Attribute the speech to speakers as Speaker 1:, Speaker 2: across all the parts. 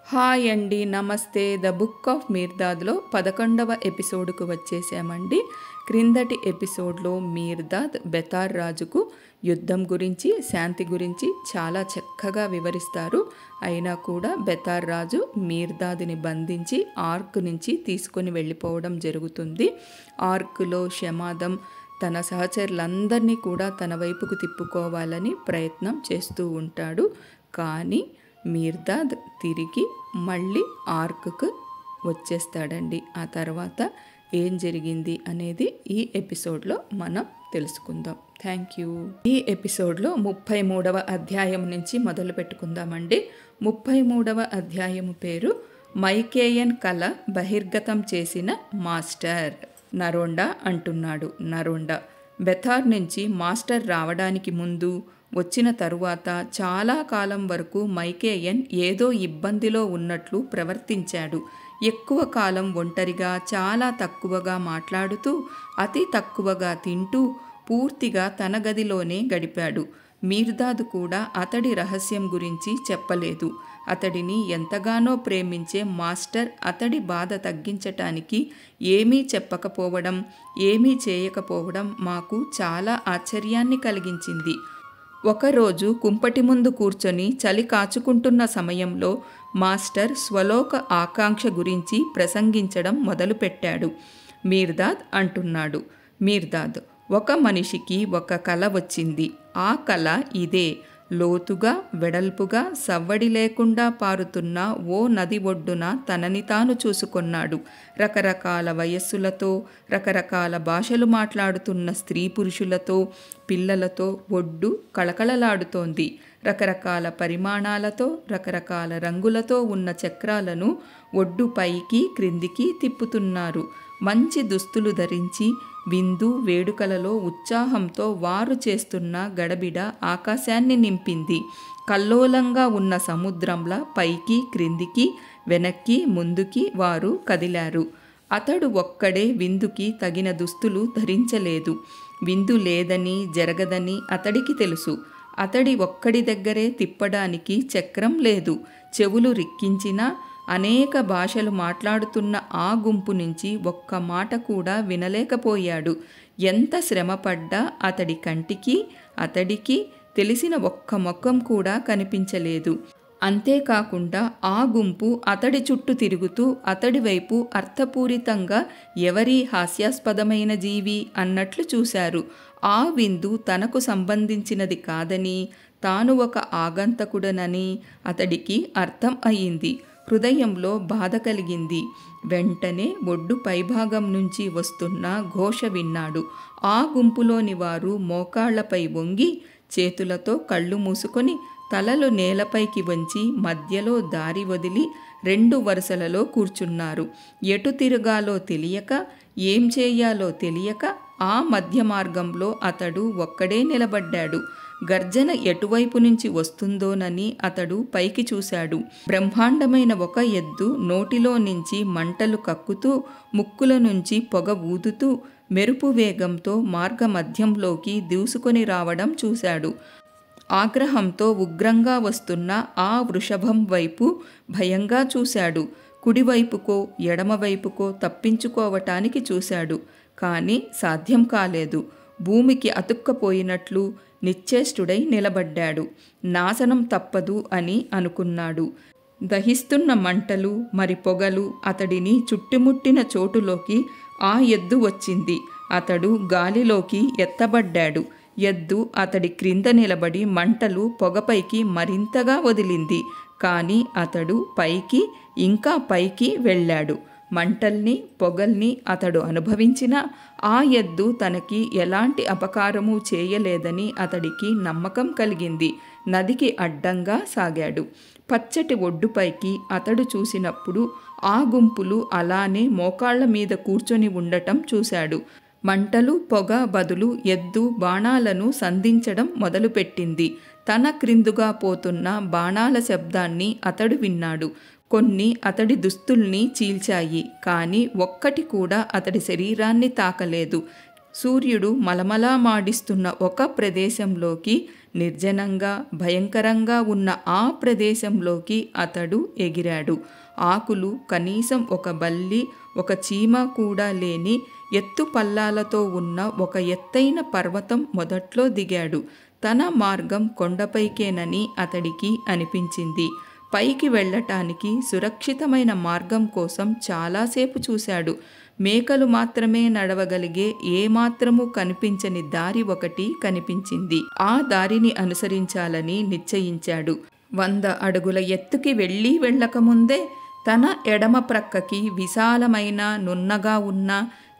Speaker 1: Hi అండి, నమస్తే. The book of మీర్దాద్లో 11వ ఎపిసోడ్కు వచ్చేసామండి. క్రిందటి ఎపిసోడ్లో మీర్దాద్ బెతార్ రాజుకు యుద్ధం గురించి, శాంతి గురించి చాలా చక్కగా వివరిస్తారు. అయినా కూడా బెతార్ రాజు మీర్దాద్ని బంధించి ఆర్క్ నుంచి తీసుకొని వెళ్ళిపోవడం జరుగుతుంది. ఆర్క్లో షమాదం తన సహచరులందరినీ కూడా తన వైపుకు తిప్పుకోవాలని ప్రయత్నం చేస్తూ ఉంటాడు. కానీ మీర్దాద్ తిరిగి మళ్ళీ ఆర్క్కు వచ్చేస్తాడండి. ఆ తర్వాత ఏం జరిగింది అనేది ఈ ఎపిసోడ్లో మనం తెలుసుకుందాం. Thank you. ఈ ఎపిసోడ్లో 33వ అధ్యాయం నుంచి మొదలు పెట్టుకుందామండి. 33వ అధ్యాయం పేరు మైకేయన్ కళ బహిర్గతం చేసిన మాస్టర్. నరోండా అంటున్నాడు. నరోండా బెతార్ నుంచి మాస్టర్ రావడానికి ముందు, వచ్చిన తరువాత చాలా కాలం వరకు మైకేయన్ ఏదో ఇబ్బందిలో ఉన్నట్లు ప్రవర్తించాడు. ఎక్కువ కాలం ఒంటరిగా, చాలా తక్కువగా మాట్లాడుతూ, అతి తక్కువగా తింటూ, పూర్తిగా తన గదిలోనే గడిపాడు. మీర్దాద్ కూడా అతడి రహస్యం గురించి చెప్పలేదు. అతడిని ఎంతగానో ప్రేమించే మాస్టర్ అతడి బాధ తగ్గించటానికి ఏమీ చెప్పకపోవడం, ఏమీ చేయకపోవడం మాకు చాలా ఆశ్చర్యాన్ని కలిగించింది. ఒకరోజు కుంపటి ముందు కూర్చొని చలి కాచుకుంటున్న సమయంలో మాస్టర్ స్వలోక ఆకాంక్ష గురించి ప్రసంగించడం మొదలుపెట్టాడు. మీర్దాద్ అంటున్నాడు. మీర్దాద్, ఒక మనిషికి ఒక కల వచ్చింది. ఆ కల ఇదే: లోతుగా, వెడల్పుగా, సవ్వడి లేకుండా పారుతున్న ఓ నది ఒడ్డున తనని తాను చూసుకొన్నాడు. రకరకాల వయస్సులతో, రకరకాల భాషలు మాట్లాడుతున్న స్త్రీ పురుషులతో, పిల్లలతో ఒడ్డు కళకళలాడుతోంది. రకరకాల పరిమాణాలతో, రకరకాల రంగులతో ఉన్న చక్రాలను ఒడ్డు పైకి క్రిందికి తిప్పుతున్నారు. మంచి దుస్తులు ధరించి విందు వేడుకలలో ఉత్సాహంతో వారు చేస్తున్న గడబిడ ఆకాశాన్ని నింపింది. కల్లోలంగా ఉన్న సముద్రంలా పైకి క్రిందికి, వెనక్కి ముందుకి వారు కదిలారు. అతడు ఒక్కడే విందుకి తగిన దుస్తులు ధరించలేదు. విందు లేదని, జరగదని అతడికి తెలుసు. అతడి ఒక్కడి దగ్గరే తిప్పడానికి చక్రం లేదు. చెవులు రిక్కించినా అనేక భాషలు మాట్లాడుతున్న ఆ గుంపు నుంచి ఒక్క మాట కూడా వినలేకపోయాడు. ఎంత శ్రమపడ్డా అతడి కంటికి, అతడికి తెలిసిన ఒక్క ముఖం కూడా కనిపించలేదు. అంతేకాకుండా ఆ గుంపు అతడి చుట్టూ తిరుగుతూ అతడి వైపు అర్థపూరితంగా ఎవరి హాస్యాస్పదమైన జీవి అన్నట్లు చూశారు. ఆ విందు తనకు సంబంధించినది కాదని, తాను ఒక ఆగంతకుడనని అతడికి అర్థం అయింది. హృదయంలో బాధ కలిగింది. వెంటనే ఒడ్డు పైభాగం నుంచి వస్తున్న ఘోష విన్నాడు. ఆ గుంపులోని వారు మోకాళ్లపై వంగి, చేతులతో కళ్ళు మూసుకొని, తలలు నేలపైకి వంచి మధ్యలో దారి వదిలి 2 వరుసలలో కూర్చున్నారు. ఎటు తిరగాలో తెలియక, ఏం చేయాలో తెలియక ఆ మధ్య మార్గంలో అతడు ఒక్కడే నిలబడ్డాడు. గర్జన ఎటువైపు నుంచి వస్తుందోనని అతడు పైకి చూశాడు. బ్రహ్మాండమైన ఒక ఎద్దు నోటిలో నుంచి మంటలు కక్కుతూ, ముక్కుల నుంచి పొగ ఊదుతూ, మెరుపు వేగంతో మార్గ మధ్యంలోకి దూసుకొని రావడం చూశాడు. ఆగ్రహంతో ఉగ్రంగా వస్తున్న ఆ వృషభం వైపు భయంగా చూశాడు. కుడివైపుకో ఎడమవైపుకో తప్పించుకోవటానికి చూశాడు. కానీ సాధ్యం కాలేదు. భూమికి అతుక్కపోయినట్లు నిశ్చేష్టుడై నిలబడ్డాడు. నాశనం తప్పదు అని అనుకున్నాడు. దహిస్తున్న మంటలు, మరి పొగలు అతడిని చుట్టుముట్టిన చోటులోకి ఆ ఎద్దు వచ్చింది. అతడు గాలిలోకి ఎత్తబడ్డాడు. ఎద్దు అతడి క్రింద నిలబడి మంటలు పొగపైకి మరింతగా వదిలింది. కానీ అతడు పైకి, ఇంకా పైకి వెళ్ళాడు. మంటల్ని, పొగల్ని అతడు అనుభవించినా ఆ ఎద్దు తనకి ఎలాంటి అపకారము చేయలేదని అతడికి నమ్మకం కలిగింది. నదికి అడ్డంగా సాగాడు. పచ్చటి ఒడ్డుపైకి అతడు చూసినప్పుడు ఆ గుంపులు అలానే మోకాళ్ల మీద కూర్చొని ఉండటం చూశాడు. మంటలు, పొగ బదులు ఎద్దు బాణాలను సంధించడం మొదలుపెట్టింది. తన క్రిందుగా పోతున్న బాణాల శబ్దాన్ని అతడు విన్నాడు. కొన్ని అతడి దుస్తుల్ని చీల్చాయి. కానీ ఒక్కటి కూడా అతడి శరీరాన్ని తాకలేదు. సూర్యుడు మలమలా మాడిస్తున్న ఒక ప్రదేశంలోకి, నిర్జనంగా భయంకరంగా ఉన్న ఆ ప్రదేశంలోకి అతడు ఎగిరాడు. ఆకులు కనీసం ఒక బల్లి, ఒక చీమ కూడా లేని ఎత్తు పల్లాలతో ఉన్న ఒక ఎత్తైన పర్వతం మొదట్లో దిగాడు. తన మార్గం కొండపైకేనని అతడికి అనిపించింది. పైకి వెళ్ళటానికి సురక్షితమైన మార్గం కోసం చాలాసేపు చూశాడు. మేకలు మాత్రమే నడవగలిగే ఏమాత్రము కనిపించని దారి ఒకటి కనిపించింది. ఆ దారిని అనుసరించాలని నిశ్చయించాడు. 100 అడుగుల ఎత్తుకి వెళ్ళకముందే తన ఎడమ ప్రక్కకి విశాలమైన, నున్నగా ఉన్న,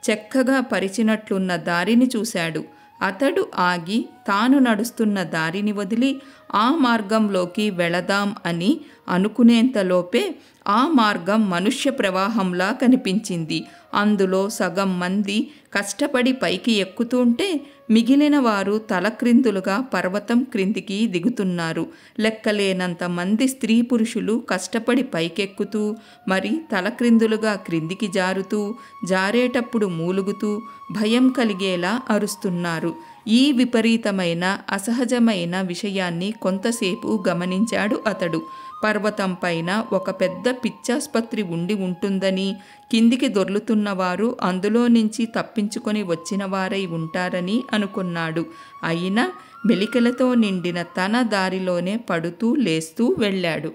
Speaker 1: చెక్కగా పరిచినట్లున్న దారిని చూశాడు. అతడు ఆగి తాను నడుస్తున్న దారిని వదిలి ఆ మార్గంలోకి వెళదాం అని అనుకునేంతలోపే ఆ మార్గం మనుష్య ప్రవాహంలా కనిపించింది. అందులో సగం మంది కష్టపడి పైకి ఎక్కుతుంటే మిగిలిన వారు తలక్రిందులుగా పర్వతం క్రిందికి దిగుతున్నారు. లెక్కలేనంత మంది స్త్రీ పురుషులు కష్టపడి పైకెక్కుతూ మరి తలక్రిందులుగా క్రిందికి జారుతూ, జారేటప్పుడు మూలుగుతూ భయం కలిగేలా అరుస్తున్నారు. ఈ విపరీతమైన, అసహజమైన విషయాన్ని కొంతసేపు గమనించాడు అతడు. పర్వతం పైన ఒక పెద్ద పిచ్చాస్పత్రి ఉండి ఉంటుందని, కిందికి దొర్లుతున్నవారు అందులో నుంచి తప్పించుకొని వచ్చిన వారై ఉంటారని అనుకున్నాడు. అయినా మెలికలతో నిండిన తన దారిలోనే పడుతూ లేస్తూ వెళ్ళాడు.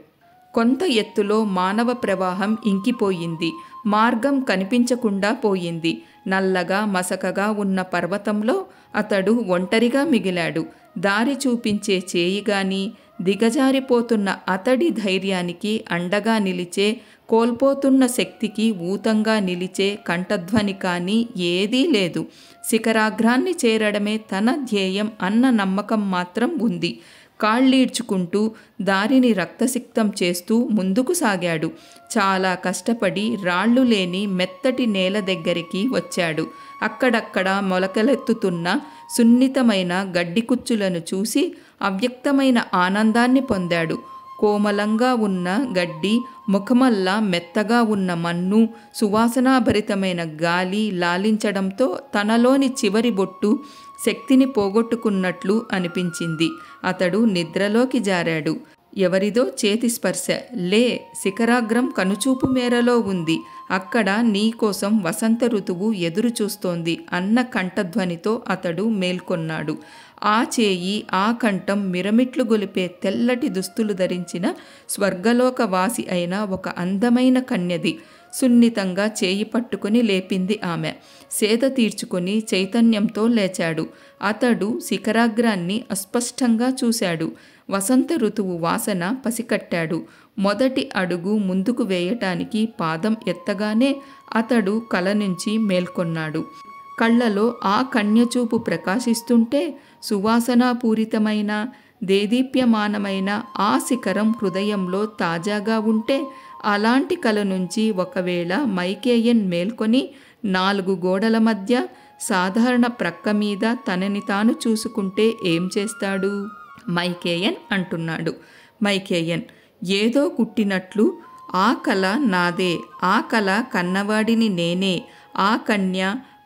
Speaker 1: కొంత ఎత్తులో మానవ ప్రవాహం ఇంకిపోయింది. మార్గం కనిపించకుండా పోయింది. నల్లగా మసకగా ఉన్న పర్వతంలో అతడు ఒంటరిగా మిగిలాడు. దారి చూపించే చేయి గాని, దిగజారిపోతున్న అతడి ధైర్యానికి అండగా నిలిచే, కోల్పోతున్న శక్తికి ఊతంగా నిలిచే కంఠధ్వని కానీ ఏదీ లేదు. శిఖరాగ్రాన్ని చేరడమే తన ధ్యేయం అన్న నమ్మకం మాత్రం ఉంది. కాళ్ళీడ్చుకుంటూ దారిని రక్తసిక్తం చేస్తూ ముందుకు సాగాడు. చాలా కష్టపడి రాళ్ళు లేని మెత్తటి నేల దగ్గరికి వచ్చాడు. అక్కడక్కడ మొలకలెత్తుతున్న సున్నితమైన గడ్డి కుచ్చులను చూసి అవ్యక్తమైన ఆనందాన్ని పొందాడు. కోమలంగా ఉన్న గడ్డి, ముఖమల్లా మెత్తగా ఉన్న మన్ను, సువాసనాభరితమైన గాలి లాలించడంతో తనలోని చివరి బొట్టు శక్తిని పోగొట్టుకున్నట్లు అనిపించింది. అతడు నిద్రలోకి జారాడు. ఎవరిదో చేతి స్పర్శ. లే, శిఖరాగ్రం కనుచూపు మేరలో ఉంది. అక్కడ నీకోసం వసంత ఋతువు ఎదురు చూస్తోంది అన్న కంఠధ్వనితో అతడు మేల్కొన్నాడు. ఆ చేయి, ఆ కంఠం మిరమిట్లు గొలిపే తెల్లటి దుస్తులు ధరించిన స్వర్గలోక వాసి అయిన ఒక అందమైన కన్యది. సున్నితంగా చేయి పట్టుకుని లేపింది ఆమె. సేద తీర్చుకుని చైతన్యంతో లేచాడు. అతడు శిఖరాగ్రాన్ని అస్పష్టంగా చూశాడు. వసంత ఋతువు వాసన పసికట్టాడు. మొదటి అడుగు ముందుకు వేయటానికి పాదం ఎత్తగానే అతడు కల నుంచి మేల్కొన్నాడు. కళ్ళలో ఆ కన్యచూపు ప్రకాశిస్తుంటే సువాసనాపూరితమైన, దేదీప్యమానమైన ఆ శిఖరం హృదయంలో తాజాగా ఉంటే, అలాంటి కల నుంచి ఒకవేళ మైకేయన్ మేల్కొని 4 గోడల మధ్య సాధారణ ప్రక్క మీద తనని తాను చూసుకుంటే ఏం చేస్తాడు? మైకేయన్ అంటున్నాడు. మైకేయన్ ఏదో కుట్టినట్లు, ఆ కల నాదే, ఆ కల కన్నవాడిని నేనే, ఆ కన్య,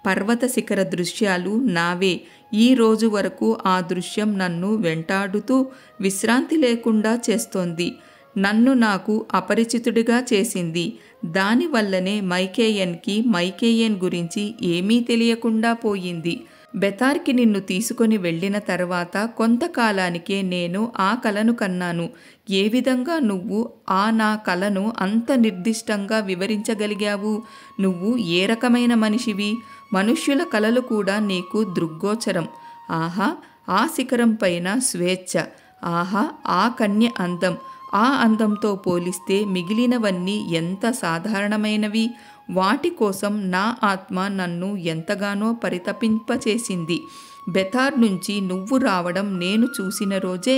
Speaker 1: పర్వత శిఖర దృశ్యాలు నావే. ఈ రోజు వరకు ఆ దృశ్యం నన్ను వెంటాడుతూ విశ్రాంతి లేకుండా చేస్తోంది. నన్ను నాకు అపరిచితుడిగా చేసింది. దానివల్లనే మైకేయన్కి మైకేయన్ గురించి ఏమీ తెలియకుండా పోయింది. బెతార్కి నిన్ను తీసుకొని వెళ్ళిన తర్వాత కొంతకాలానికే నేను ఆ కలను కన్నాను. ఏ విధంగా నువ్వు ఆ నా కలను అంత నిర్దిష్టంగా వివరించగలిగావు? నువ్వు ఏ రకమైన మనిషివి? మనుష్యుల కలలు కూడా నీకు దృగ్గోచరం. ఆహా, ఆ శిఖరం పైన స్వేచ్ఛ. ఆహా, ఆ కన్య అందం. ఆ అందంతో పోలిస్తే మిగిలినవన్నీ ఎంత సాధారణమైనవి. వాటి కోసం నా ఆత్మ నన్ను ఎంతగానో పరితపింపచేసింది. బెతార్ నుంచి నువ్వు రావడం నేను చూసిన రోజే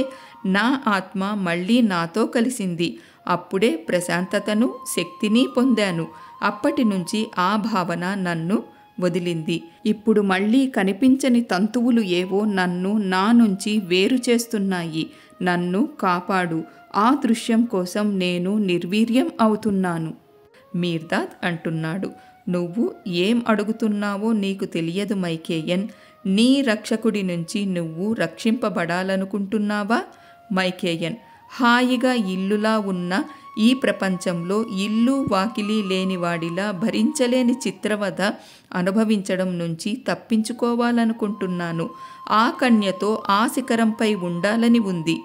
Speaker 1: నా ఆత్మ మళ్ళీ నాతో కలిసింది. అప్పుడే ప్రశాంతతను, శక్తిని పొందాను. అప్పటి నుంచి ఆ భావన నన్ను వదిలింది. ఇప్పుడు మళ్ళీ కనిపించని తంతువులు ఏవో నన్ను నా నుంచి వేరు చేస్తున్నాయి. నన్ను కాపాడు. ఆ దృశ్యం కోసం నేను నిర్వీర్యం అవుతున్నాను. మీర్దాద్ అంటున్నాడు. నువ్వు ఏం అడుగుతున్నావో నీకు తెలియదు మైకేయన్. నీ రక్షకుడి నుంచి నువ్వు రక్షింపబడాలనుకుంటున్నావా? మైకేయన్: హాయిగా ఇల్లులా ఉన్న ఈ ప్రపంచంలో ఇల్లు వాకిలి లేనివాడిలా భరించలేని చిత్రవద అనుభవించడం నుంచి తప్పించుకోవాలనుకుంటున్నాను. ఆ కన్యతో ఆ శిఖరంపై ఉండాలని ఉంది.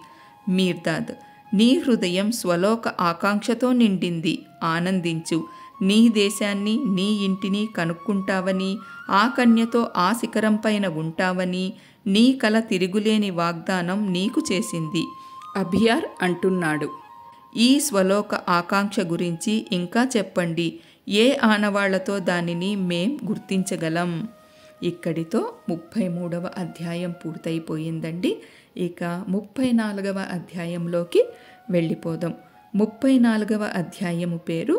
Speaker 1: మీర్దాద్: నీ హృదయం స్వలోక ఆకాంక్షతో నిండింది. ఆనందించు. నీ దేశాన్ని, నీ ఇంటిని కనుక్కుంటావని, ఆ కన్యతో ఆ శిఖరం పైన ఉంటావని నీ కల తిరుగులేని వాగ్దానం నీకు చేసింది. అభియార్ అంటున్నాడు: ఈ స్వలోక ఆకాంక్ష గురించి ఇంకా చెప్పండి. ఏ ఆనవాళ్లతో దానిని మేం గుర్తించగలం? ఇక్కడితో 33వ అధ్యాయం పూర్తయిపోయిందండి. ఇక 34వ అధ్యాయంలోకి వెళ్ళిపోదాం. 34వ అధ్యాయము పేరు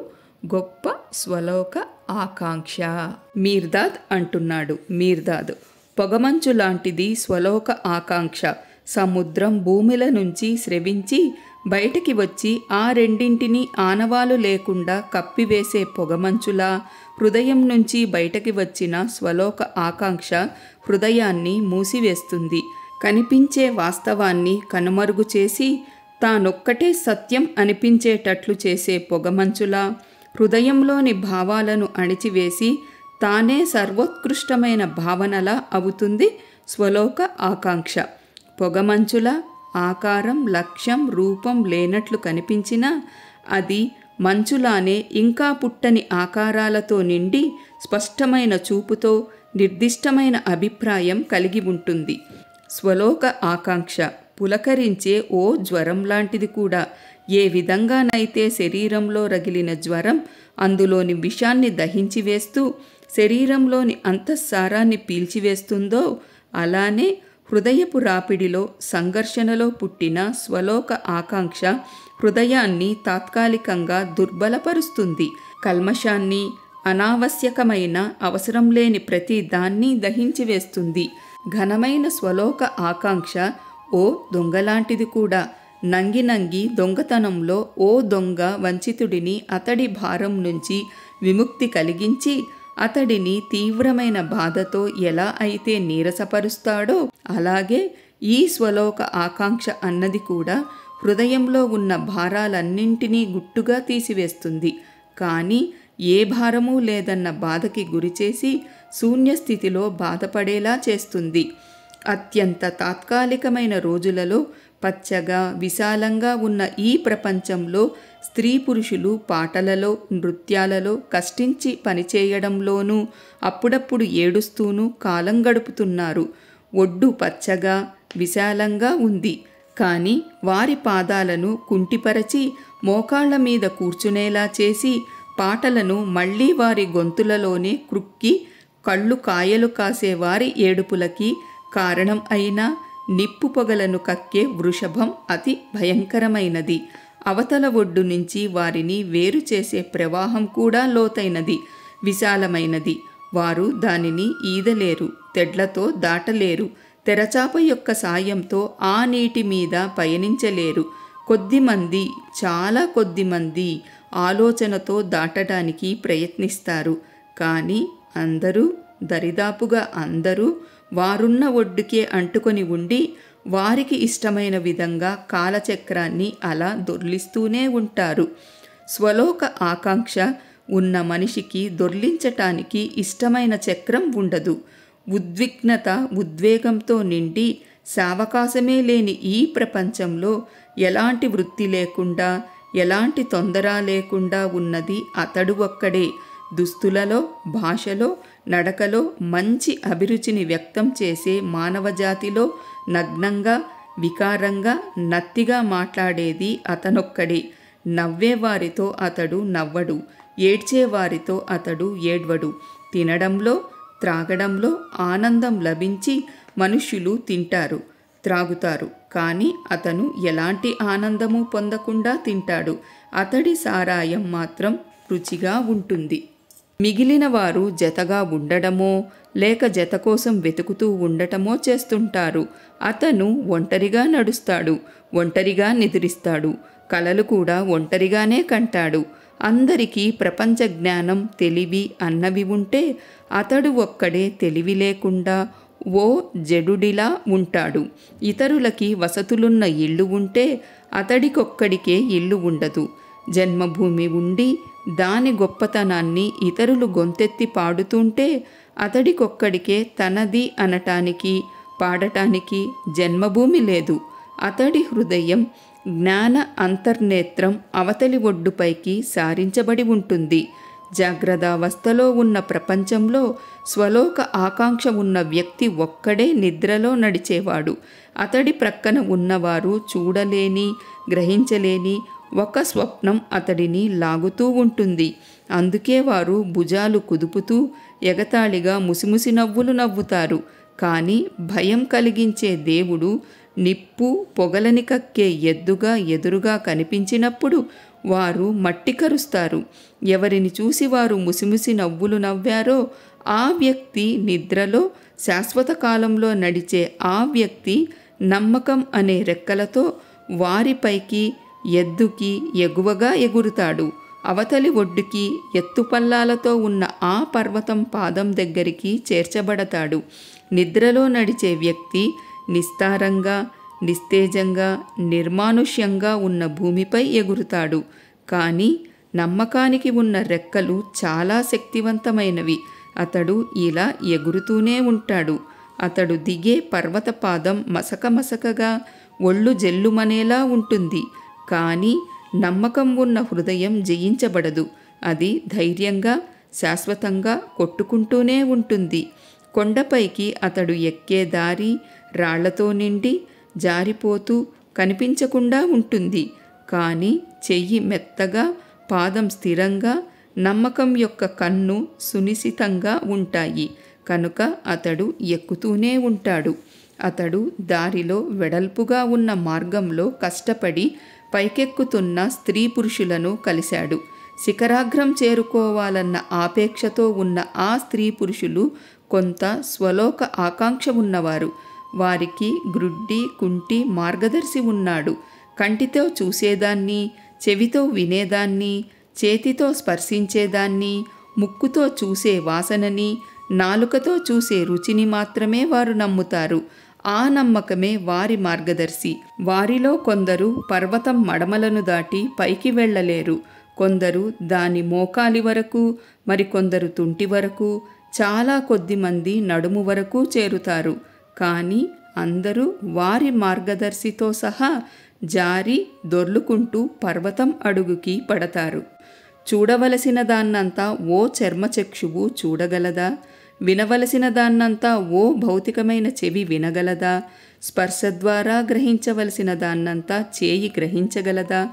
Speaker 1: గొప్ప స్వలోక ఆకాంక్ష. మీర్దాద్ అంటున్నాడు: మీర్దాద్: పొగమంచు లాంటిది స్వలోక ఆకాంక్ష. సముద్రం భూమిల నుంచి స్రవించి బయటికి వచ్చి ఆ రెండింటినీ ఆనవాలు లేకుండా కప్పివేసే పొగమంచులా హృదయం నుంచి బయటకి వచ్చిన స్వలోక ఆకాంక్ష హృదయాన్ని మూసివేస్తుంది. కనిపించే వాస్తవాన్ని కనుమరుగు చేసి తానొక్కటే సత్యం అనిపించేటట్లు చేసే పొగమంచులా హృదయంలోని భావాలను అణిచివేసి తానే సర్వోత్కృష్టమైన భావనలా అవుతుంది స్వలోక ఆకాంక్ష. పొగమంచులా ఆకారం, లక్ష్యం, రూపం లేనట్లు కనిపించినా అది మంచులానే ఇంకా పుట్టని ఆకారాలతో నిండి స్పష్టమైన చూపుతో నిర్దిష్టమైన అభిప్రాయం కలిగి ఉంటుంది. స్వలోక ఆకాంక్ష పులకరించే ఓ జ్వరం లాంటిది కూడా. ఏ విధంగానైతే శరీరంలో రగిలిన జ్వరం అందులోని విషాన్ని దహించివేస్తూ శరీరంలోని అంతఃసారాన్ని పీల్చివేస్తుందో అలానే హృదయపు రాపిడిలో సంఘర్షణలో పుట్టిన స్వలోక ఆకాంక్ష హృదయాన్ని తాత్కాలికంగా దుర్బలపరుస్తుంది. కల్మషాన్ని, అనావశ్యకమైన అవసరం లేని ప్రతి దాన్ని దహించివేస్తుంది. ఘనమైన స్వలోక ఆకాంక్ష ఓ దొంగలాంటిది కూడా. నంగి నంగి దొంగతనంలో ఓ దొంగ వంచితుడిని అతడి భారం నుంచి విముక్తి కలిగించి అతడిని తీవ్రమైన బాధతో ఎలా అయితే నీరసపరుస్తాడో అలాగే ఈ స్వలోక ఆకాంక్ష అన్నది కూడా హృదయంలో ఉన్న భారాలన్నింటినీ గుట్టుగా తీసివేస్తుంది. కానీ ఏ భారమూ లేదన్న బాధకి గురిచేసి శూన్యస్థితిలో బాధపడేలా చేస్తుంది. అత్యంత తాత్కాలికమైన రోజులలో పచ్చగా విశాలంగా ఉన్న ఈ ప్రపంచంలో స్త్రీ పురుషులు పాటలలో, నృత్యాలలో, కష్టించి పనిచేయడంలోనూ అప్పుడప్పుడు ఏడుస్తూనూ కాలం గడుపుతున్నారు. ఒడ్డు పచ్చగా విశాలంగా ఉంది. కానీ వారి పాదాలను కుంటిపరచి మోకాళ్ల మీద కూర్చునేలా చేసి పాటలను మళ్లీ వారి గొంతులలోనే క్రుక్కి కళ్ళు కాయలు కాసే వారి ఏడుపులకి కారణం అయినా నిప్పు పొగలను కక్కే వృషభం అతి భయంకరమైనది. అవతల ఒడ్డు నుంచి వారిని వేరు చేసే ప్రవాహం కూడా లోతైనది, విశాలమైనది. వారు దానిని ఈదలేరు, తెడ్లతో దాటలేరు. తెరచాప యొక్క సాయంతో ఆ నీటి మీద పయనించలేరు. కొద్దిమంది, చాలా కొద్దిమంది ఆలోచనతో దాటడానికి ప్రయత్నిస్తారు. కానీ అందరూ, దరిదాపుగా అందరూ వారున్న ఒడ్డుకే అంటుకొని ఉండి వారికి ఇష్టమైన విధంగా కాలచక్రాన్ని అలా దొర్లిస్తూనే ఉంటారు. స్వలోక ఆకాంక్ష ఉన్న మనిషికి దొర్లించటానికి ఇష్టమైన చక్రం ఉండదు. ఉద్విగ్నత, ఉద్వేగంతో నిండి సావకాశమే లేని ఈ ప్రపంచంలో ఎలాంటి వృత్తి లేకుండా, ఎలాంటి తొందర లేకుండా ఉన్నది అతడు ఒక్కడే. దుస్తులలో, భాషలో, నడకలో మంచి అభిరుచిని వ్యక్తం చేసే మానవజాతిలో నగ్నంగా, వికారంగా, నత్తిగా మాట్లాడేది అతనొక్కడే. నవ్వేవారితో అతడు నవ్వడు, ఏడ్చేవారితో అతడు ఏడ్వడు. తినడంలో, త్రాగడంలో ఆనందం లభించి మనుష్యులు తింటారు, త్రాగుతారు. కానీ అతను ఎలాంటి ఆనందము పొందకుండా తింటాడు. అతడి సారాయం మాత్రం రుచిగా ఉంటుంది. మిగిలిన వారు జతగా ఉండడమో లేక జత కోసం వెతుకుతూ ఉండటమో చేస్తుంటారు. అతను ఒంటరిగా నడుస్తాడు, ఒంటరిగా నిద్రిస్తాడు, కలలు కూడా ఒంటరిగానే కంటాడు. అందరికీ ప్రపంచ జ్ఞానం, తెలివి అన్నవి ఉంటే అతడు ఒక్కడే తెలివి లేకుండా ఓ జడుడిలా ఉంటాడు. ఇతరులకి వసతులున్న ఇల్లు ఉంటే అతడికొక్కడికే ఇల్లు ఉండదు. జన్మభూమి ఉండి దాని గొప్పతనాన్ని ఇతరులు గొంతెత్తి పాడుతుంటే అతడికొక్కడికే తనది అనటానికి, పాడటానికి జన్మభూమి లేదు. అతడి హృదయం జ్ఞాన అంతర్నేత్రం అవతలి ఒడ్డుపైకి సారించబడి ఉంటుంది. జాగ్రత్తావస్థలో ఉన్న ప్రపంచంలో స్వలోక ఆకాంక్ష ఉన్న వ్యక్తి ఒక్కడే నిద్రలో నడిచేవాడు. అతడి ప్రక్కన ఉన్నవారు చూడలేని, గ్రహించలేని ఒక స్వప్నం అతడిని లాగుతూ ఉంటుంది. అందుకే వారు భుజాలు కుదుపుతూ ఎగతాళిగా ముసిముసి నవ్వులు నవ్వుతారు. కానీ భయం కలిగించే దేవుడు నిప్పు, పొగలని కక్కే ఎద్దుగా ఎదురుగా కనిపించినప్పుడు వారు మట్టి కరుస్తారు. ఎవరిని చూసి వారు ముసిముసి నవ్వులు నవ్వారో ఆ వ్యక్తి నిద్రలో శాశ్వత కాలంలో నడిచే ఆ వ్యక్తి నమ్మకం అనే రెక్కలతో వారిపైకి, ఎద్దుకి ఎగువగా ఎగురుతాడు. అవతలి ఒడ్డుకి ఎత్తుపల్లాలతో ఉన్న ఆ పర్వతం పాదం దగ్గరికి చేర్చబడతాడు. నిద్రలో నడిచే వ్యక్తి నిస్తారంగా, నిస్తేజంగా, నిర్మానుష్యంగా ఉన్న భూమిపై ఎగురుతాడు. కానీ నమ్మకానికి ఉన్న రెక్కలు చాలా శక్తివంతమైనవి. అతడు ఇలా ఎగురుతూనే ఉంటాడు. అతడు దిగే పర్వత పాదం మసకమసకగా ఒళ్ళు జల్లుమనేలా ఉంటుంది. కానీ నమ్మకం ఉన్న హృదయం జయించబడదు. అది ధైర్యంగా, శాశ్వతంగా కొట్టుకుంటూనే ఉంటుంది. కొండపైకి అతడు ఎక్కే దారి రాళ్లతో నిండి జారిపోతూ కనిపించకుండా ఉంటుంది. కానీ చెయ్యి మెత్తగా, పాదం స్థిరంగా, నమ్మకం యొక్క కన్ను సునిశితంగా ఉంటాయి. కనుక అతడు ఎక్కుతూనే ఉంటాడు. అతడు దారిలో వెడల్పుగా ఉన్న మార్గంలో కష్టపడి పైకెక్కుతున్న స్త్రీ పురుషులను కలిశాడు. శిఖరాగ్రం చేరుకోవాలన్న ఆపేక్షతో ఉన్న ఆ స్త్రీ పురుషులు కొంత స్వలోక ఆకాంక్ష ఉన్నవారు. వారికి గ్రుడ్డి, కుంటి మార్గదర్శి ఉన్నాడు. కంటితో చూసేదాన్ని, చెవితో వినేదాన్ని, చేతితో స్పర్శించేదాన్ని, ముక్కుతో చూసే వాసనని, నాలుకతో చూసే రుచిని మాత్రమే వారు నమ్ముతారు. ఆ నమ్మకమే వారి మార్గదర్శి. వారిలో కొందరు పర్వతం మడమలను దాటి పైకి వెళ్ళలేరు. కొందరు దాని మోకాలి వరకు, మరికొందరు తుంటి వరకు, చాలా కొద్ది మంది నడుము వరకు చేరుతారు. కానీ అందరూ వారి మార్గదర్శితో సహా జారి దొర్లుకుంటూ పర్వతం అడుగుకి పడతారు. చూడవలసిన దాన్నంతా ఓ చర్మచక్షువు చూడగలదా? వినవలసిన దాన్నంతా ఓ భౌతికమైన చెవి వినగలదా? స్పర్శ ద్వారా గ్రహించవలసిన దాన్నంతా చేయి గ్రహించగలదా?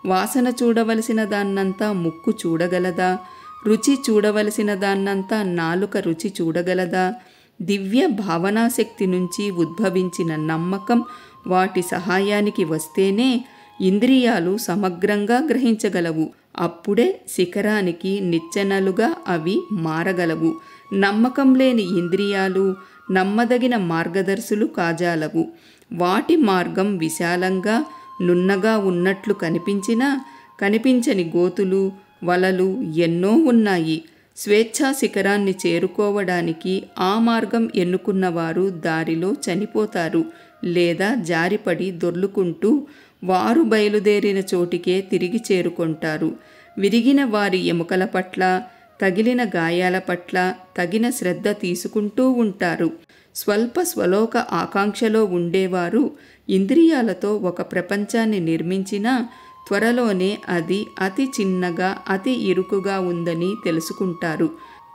Speaker 1: వాసన చూడవలసిన దాన్నంతా ముక్కు చూడగలదా? రుచి చూడవలసిన దాన్నంతా నాలుక రుచి చూడగలదా? దివ్య భావనాశక్తి నుంచి ఉద్భవించిన నమ్మకం వాటి సహాయానికి వస్తేనే ఇంద్రియాలు సమగ్రంగా గ్రహించగలవు. అప్పుడే శిఖరానికి నిచ్చెనలుగా అవి మారగలవు. నమ్మకం లేని ఇంద్రియాలు నమ్మదగిన మార్గదర్శులు కాజాలవు. వాటి మార్గం విశాలంగా, నున్నగా ఉన్నట్లు కనిపించినా కనిపించని గోతులు, వలలు ఎన్నో ఉన్నాయి. స్వేచ్ఛా శిఖరాన్ని చేరుకోవడానికి ఆ మార్గం ఎన్నుకున్నవారు దారిలో చనిపోతారు లేదా జారిపడి దొర్లుకుంటూ వారు బయలుదేరిన చోటికే తిరిగి చేరుకుంటారు. విరిగిన వారి ఎముకల పట్ల, తగిలిన గాయాల పట్ల తగిన శ్రద్ధ తీసుకుంటూ ఉంటారు. స్వల్ప స్వలోక ఆకాంక్షలో ఉండేవారు ఇంద్రియాలతో ఒక ప్రపంచాన్ని నిర్మించినా త్వరలోనే అది అతి చిన్నగా, అతి ఇరుకుగా ఉందని తెలుసుకుంటారు.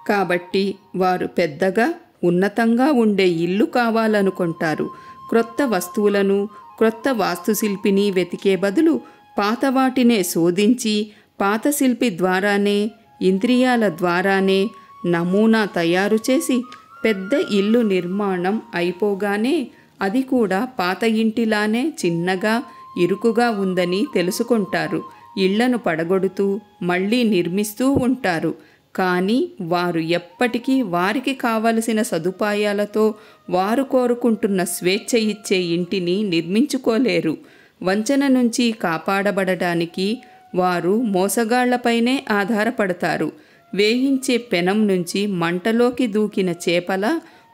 Speaker 1: కాబట్టి వారు పెద్దగా, ఉన్నతంగా ఉండే ఇల్లు కావాలనుకుంటారు. క్రొత్త వస్తువులను, క్రొత్త వాస్తుశిల్పిని వెతికే బదులు పాత వాటినే శోధించి పాత శిల్పి ద్వారానే, ఇంద్రియాల ద్వారానే నమూనా తయారు చేసి పెద్ద ఇల్లు నిర్మాణం అయిపోగానే అది కూడా పాత ఇంటిలానే చిన్నగా, ఇరుకుగా ఉందని తెలుసుకుంటారు. ఇళ్లను పడగొడుతూ మళ్ళీ నిర్మిస్తూ ఉంటారు. కానీ వారు ఎప్పటికీ వారికి కావలసిన సదుపాయాలతో వారు కోరుకుంటున్న స్వేచ్ఛ ఇచ్చే ఇంటిని నిర్మించుకోలేరు. వంచన నుంచి కాపాడబడటానికి వారు మోసగాళ్లపైనే ఆధారపడతారు. వేయించే పెనం నుంచి మంటలోకి దూకిన చేపల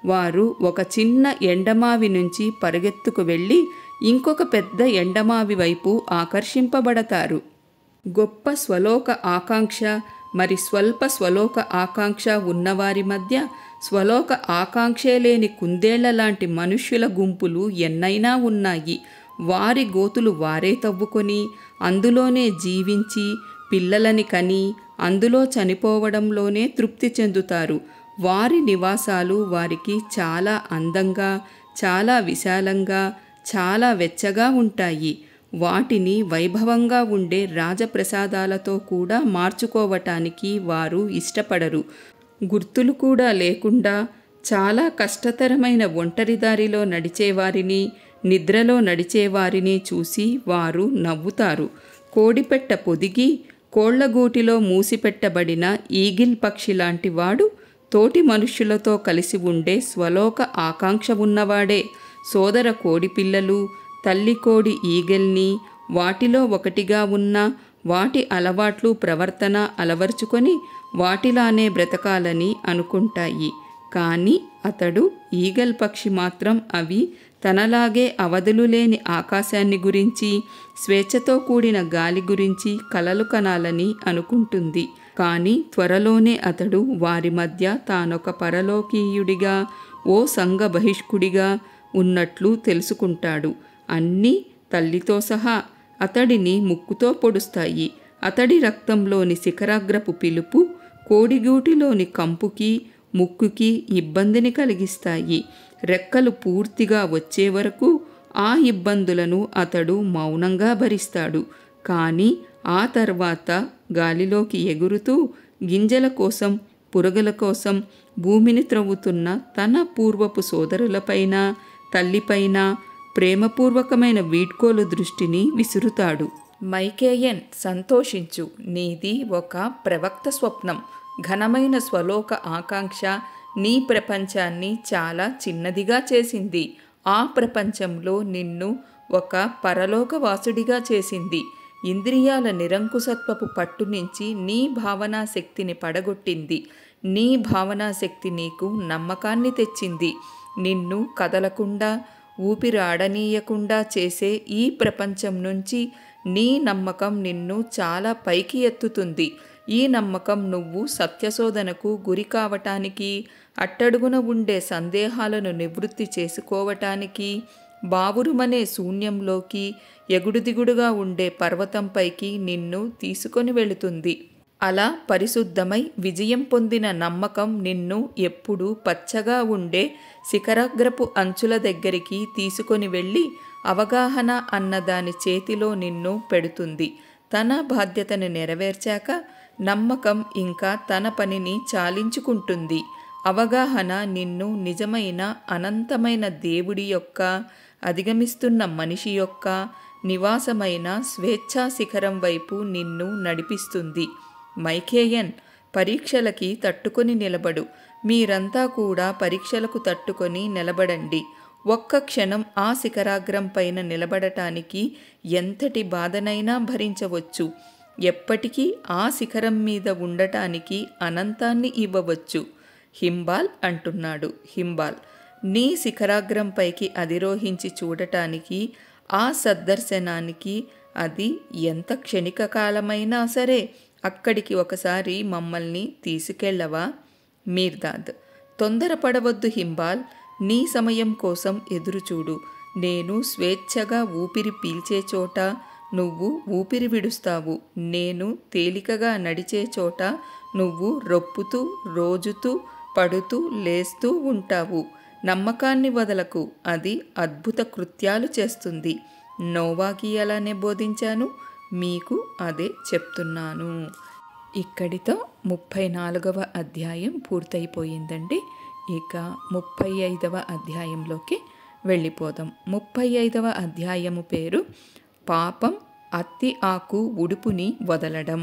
Speaker 1: వారు ఒక చిన్న ఎండమావి నుంచి పరుగెత్తుకు వెళ్ళి ఇంకొక పెద్ద ఎండమావి వైపు ఆకర్షింపబడతారు. గొప్ప స్వలోక ఆకాంక్ష మరి స్వల్ప స్వలోక ఆకాంక్ష ఉన్నవారి మధ్య స్వలోక ఆకాంక్షే లేని కుందేళ్ల లాంటి మనుష్యుల గుంపులు ఎన్నైనా ఉన్నాయి. వారి గోతులు వారే తవ్వుకొని అందులోనే జీవించి పిల్లలని కని అందులో చనిపోవడంలోనే తృప్తి చెందుతారు. వారి నివాసాలు వారికి చాలా అందంగా, చాలా విశాలంగా, చాలా వెచ్చగా ఉంటాయి. వాటిని వైభవంగా ఉండే రాజప్రసాదాలతో కూడా మార్చుకోవటానికి వారు ఇష్టపడరు. గుర్తులు కూడా లేకుండా చాలా కష్టతరమైన ఒంటరిదారిలో నడిచేవారిని, నిద్రలో నడిచేవారిని చూసి వారు నవ్వుతారు. కోడిపెట్ట పొదిగి కోళ్లగూటిలో మూసిపెట్టబడిన ఈగిల్ పక్షి లాంటి వాడు తోటి మనుష్యులతో కలిసి ఉండే స్వలోక ఆకాంక్ష ఉన్నవాడే. సోదర కోడిపిల్లలు తల్లి కోడి ఈగల్ని వాటిలో ఒకటిగా ఉన్న వాటి అలవాట్లు ప్రవర్తన అలవర్చుకొని వాటిలానే బ్రతకాలని అనుకుంటాయి. కానీ అతడు ఈగల్ పక్షి మాత్రం అవి తనలాగే అవధులు లేని ఆకాశాన్ని గురించి, స్వేచ్ఛతో కూడిన గాలి గురించి కలలు కనాలని అనుకుంటుంది. కానీ త్వరలోనే అతడు వారి మధ్య తానొక పరలోకీయుడిగా, ఓ సంఘ బహిష్కుడిగా ఉన్నట్లు తెలుసుకుంటాడు. అన్నీ తల్లితో సహా అతడిని ముక్కుతో పొడుస్తాయి. అతడి రక్తంలోని శిఖరాగ్రపు పిలుపు కోడిగూటిలోని కంపుకి, ముక్కుకి ఇబ్బందిని కలిగిస్తాయి. రెక్కలు పూర్తిగా వచ్చే వరకు ఆ ఇబ్బందులను అతడు మౌనంగా భరిస్తాడు. కానీ ఆ తర్వాత గాలిలోకి ఎగురుతూ గింజల కోసం, పురుగుల కోసం భూమిని త్రవ్వుతున్న తన పూర్వపు సోదరులపైన, తల్లిపైన ప్రేమపూర్వకమైన వీడ్కోలు దృష్టిని విసురుతాడు. మైకేయన్, సంతోషించు, నీది ఒక ప్రవక్త స్వప్నం. ఘనమైన స్వలోక ఆకాంక్ష నీ ప్రపంచాన్ని చాలా చిన్నదిగా చేసింది. ఆ ప్రపంచంలో నిన్ను ఒక పరలోకవాసుడిగా చేసింది. ఇంద్రియాల నిరంకుశత్వపు పట్టు నుంచి నీ భావనా శక్తిని పడగొట్టింది. నీ భావనా శక్తి నీకు నమ్మకాన్ని తెచ్చింది. నిన్ను కదలకుండా, ఊపిరాడనీయకుండా చేసే ఈ ప్రపంచం నుంచి నీ నమ్మకం నిన్ను చాలా పైకి ఎత్తుతుంది. ఈ నమ్మకం నువ్వు సత్యశోధనకు గురి కావటానికి, అట్టడుగున ఉండే సందేహాలను నివృత్తి చేసుకోవటానికి, బావురుమనే శూన్యంలోకి, ఎగుడుదిగుడుగా ఉండే పర్వతంపైకి నిన్ను తీసుకొని వెళుతుంది. అలా పరిశుద్ధమై విజయం పొందిన నమ్మకం నిన్ను ఎప్పుడూ పచ్చగా ఉండే శిఖరాగ్రపు అంచుల దగ్గరికి తీసుకొని వెళ్ళి అవగాహన అన్న దాని చేతిలో నిన్ను పెడుతుంది. తన బాధ్యతను నెరవేర్చాక నమ్మకం ఇంకా తన పనిని చాలించుకుంటుంది. అవగాహన నిన్ను నిజమైన అనంతమైన దేవుడి యొక్క, అధిగమిస్తున్న మనిషి యొక్క నివాసమైన స్వేచ్ఛా శిఖరం వైపు నిన్ను నడిపిస్తుంది. మైకేయన్, పరీక్షలకి తట్టుకొని నిలబడు. మీరంతా కూడా పరీక్షలకు తట్టుకొని నిలబడండి. ఒక్క క్షణం ఆ శిఖరాగ్రం పైన నిలబడటానికి ఎంతటి బాధనైనా భరించవచ్చు. ఎప్పటికీ ఆ శిఖరం మీద ఉండటానికి అనంతాన్ని ఇవ్వవచ్చు. హింబాల్ అంటున్నాడు. హింబాల్, నీ శిఖరాగ్రం పైకి అధిరోహించి చూడటానికి, ఆ సద్దర్శనానికి, అది ఎంత క్షణిక కాలమైనా సరే అక్కడికి ఒకసారి మమ్మల్ని తీసుకెళ్ళవా? మీర్దాద్, తొందరపడవద్దు హింబాల్, నీ సమయం కోసం ఎదురుచూడు. నేను స్వేచ్ఛగా ఊపిరి పీల్చే చోట నువ్వు ఊపిరి విడుస్తావు. నేను తేలికగా నడిచే చోట నువ్వు రొప్పుతూ, రోజుతూ, పడుతూ, లేస్తూ ఉంటావు. నమ్మకాన్ని వదలకు, అది అద్భుత కృత్యాలు చేస్తుంది. నోవాకి అలానే బోధించాను, మీకు అదే చెప్తున్నాను. ఇక్కడితో 34వ అధ్యాయం పూర్తయిపోయిందండి. ఇక 35వ అధ్యాయంలోకి వెళ్ళిపోదాం. 35వ అధ్యాయము పేరు పాపం అత్తి ఆకు ఉడుపుని వదలడం.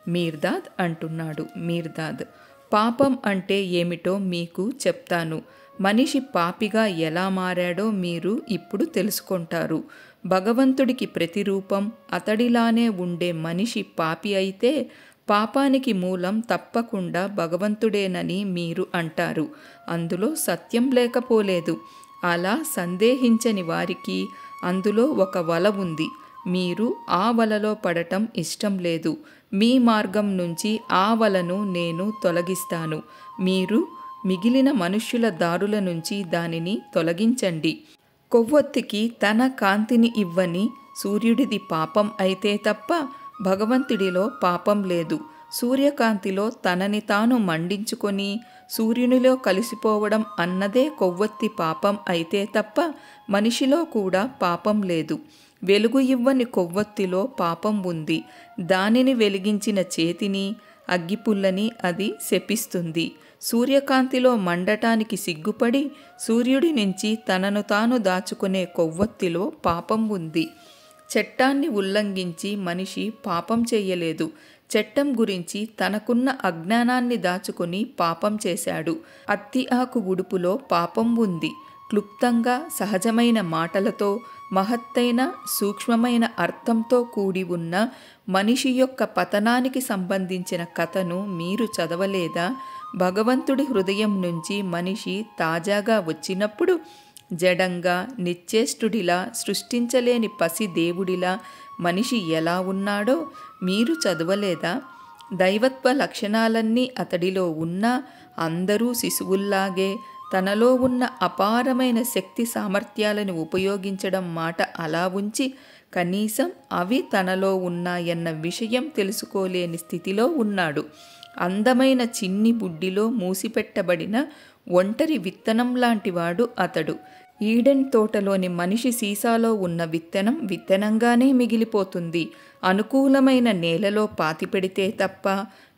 Speaker 1: మీర్దాద్ అంటున్నాడు. మీర్దాద్, పాపం అంటే ఏమిటో మీకు చెప్తాను. మనిషి పాపిగా ఎలా మారాడో మీరు ఇప్పుడు తెలుసుకుంటారు. భగవంతుడికి ప్రతిరూపం అతడిలానే ఉండే మనిషి పాపి అయితే పాపానికి మూలం తప్పకుండా భగవంతుడేనని మీరు అంటారు. అందులో సత్యం లేకపోలేదు. అలా సందేహించని వారికి అందులో ఒక వల ఉంది. మీరు ఆ వలలో పడటం ఇష్టం లేదు. మీ మార్గం నుంచి ఆ వలను నేను తొలగిస్తాను. మీరు మిగిలిన మనుష్యుల దారుల నుంచి దానిని తొలగించండి. కొవ్వొత్తికి తన కాంతిని ఇవ్వని సూర్యుడిది పాపం అయితే తప్ప భగవంతుడిలో పాపం లేదు. సూర్యకాంతిలో తనని తాను మండించుకొని సూర్యునిలో కలిసిపోవడం అన్నదే కొవ్వొత్తి పాపం అయితే తప్ప మనిషిలో కూడా పాపం లేదు. వెలుగు ఇవ్వని కొవ్వొత్తిలో పాపం ఉంది. దానిని వెలిగించిన చేతిని అగ్గిపుల్లని అది శపిస్తుంది. సూర్యకాంతిలో మండటానికి సిగ్గుపడి సూర్యుడి నుంచి తనను తాను దాచుకునే కొవ్వొత్తిలో పాపం ఉంది. చట్టాన్ని ఉల్లంఘించి మనిషి పాపం చెయ్యలేదు. చట్టం గురించి తనకున్న అజ్ఞానాన్ని దాచుకుని పాపం చేశాడు. అత్తి ఆకు ఉడుపులో పాపం ఉంది. క్లుప్తంగా సహజమైన మాటలతో మహత్తైన సూక్ష్మమైన అర్థంతో కూడి ఉన్న మనిషి యొక్క పతనానికి సంబంధించిన కథను మీరు చదవలేదా? భగవంతుడి హృదయం నుంచి మనిషి తాజాగా వచ్చినప్పుడు జడంగా నిశ్చేష్టుడిలా సృష్టించలేని పసి దేవుడిలా మనిషి ఎలా ఉన్నాడో మీరు చదవలేదా? దైవత్వ లక్షణాలన్నీ అతడిలో ఉన్నా అందరూ శిశువుల్లాగే తనలో ఉన్న అపారమైన శక్తి సామర్థ్యాలను ఉపయోగించడం మాట అలా ఉంచి కనీసం అవి తనలో ఉన్నాయన్న విషయం తెలుసుకోలేని స్థితిలో ఉన్నాడు. అందమైన చిన్ని బుడ్డిలో మూసిపెట్టబడిన ఒంటరి విత్తనం లాంటివాడు అతడు. ఈడెన్ తోటలోని మనిషి సీసాలో ఉన్న విత్తనం విత్తనంగానే మిగిలిపోతుంది. అనుకూలమైన నేలలో పాతిపెడితే తప్ప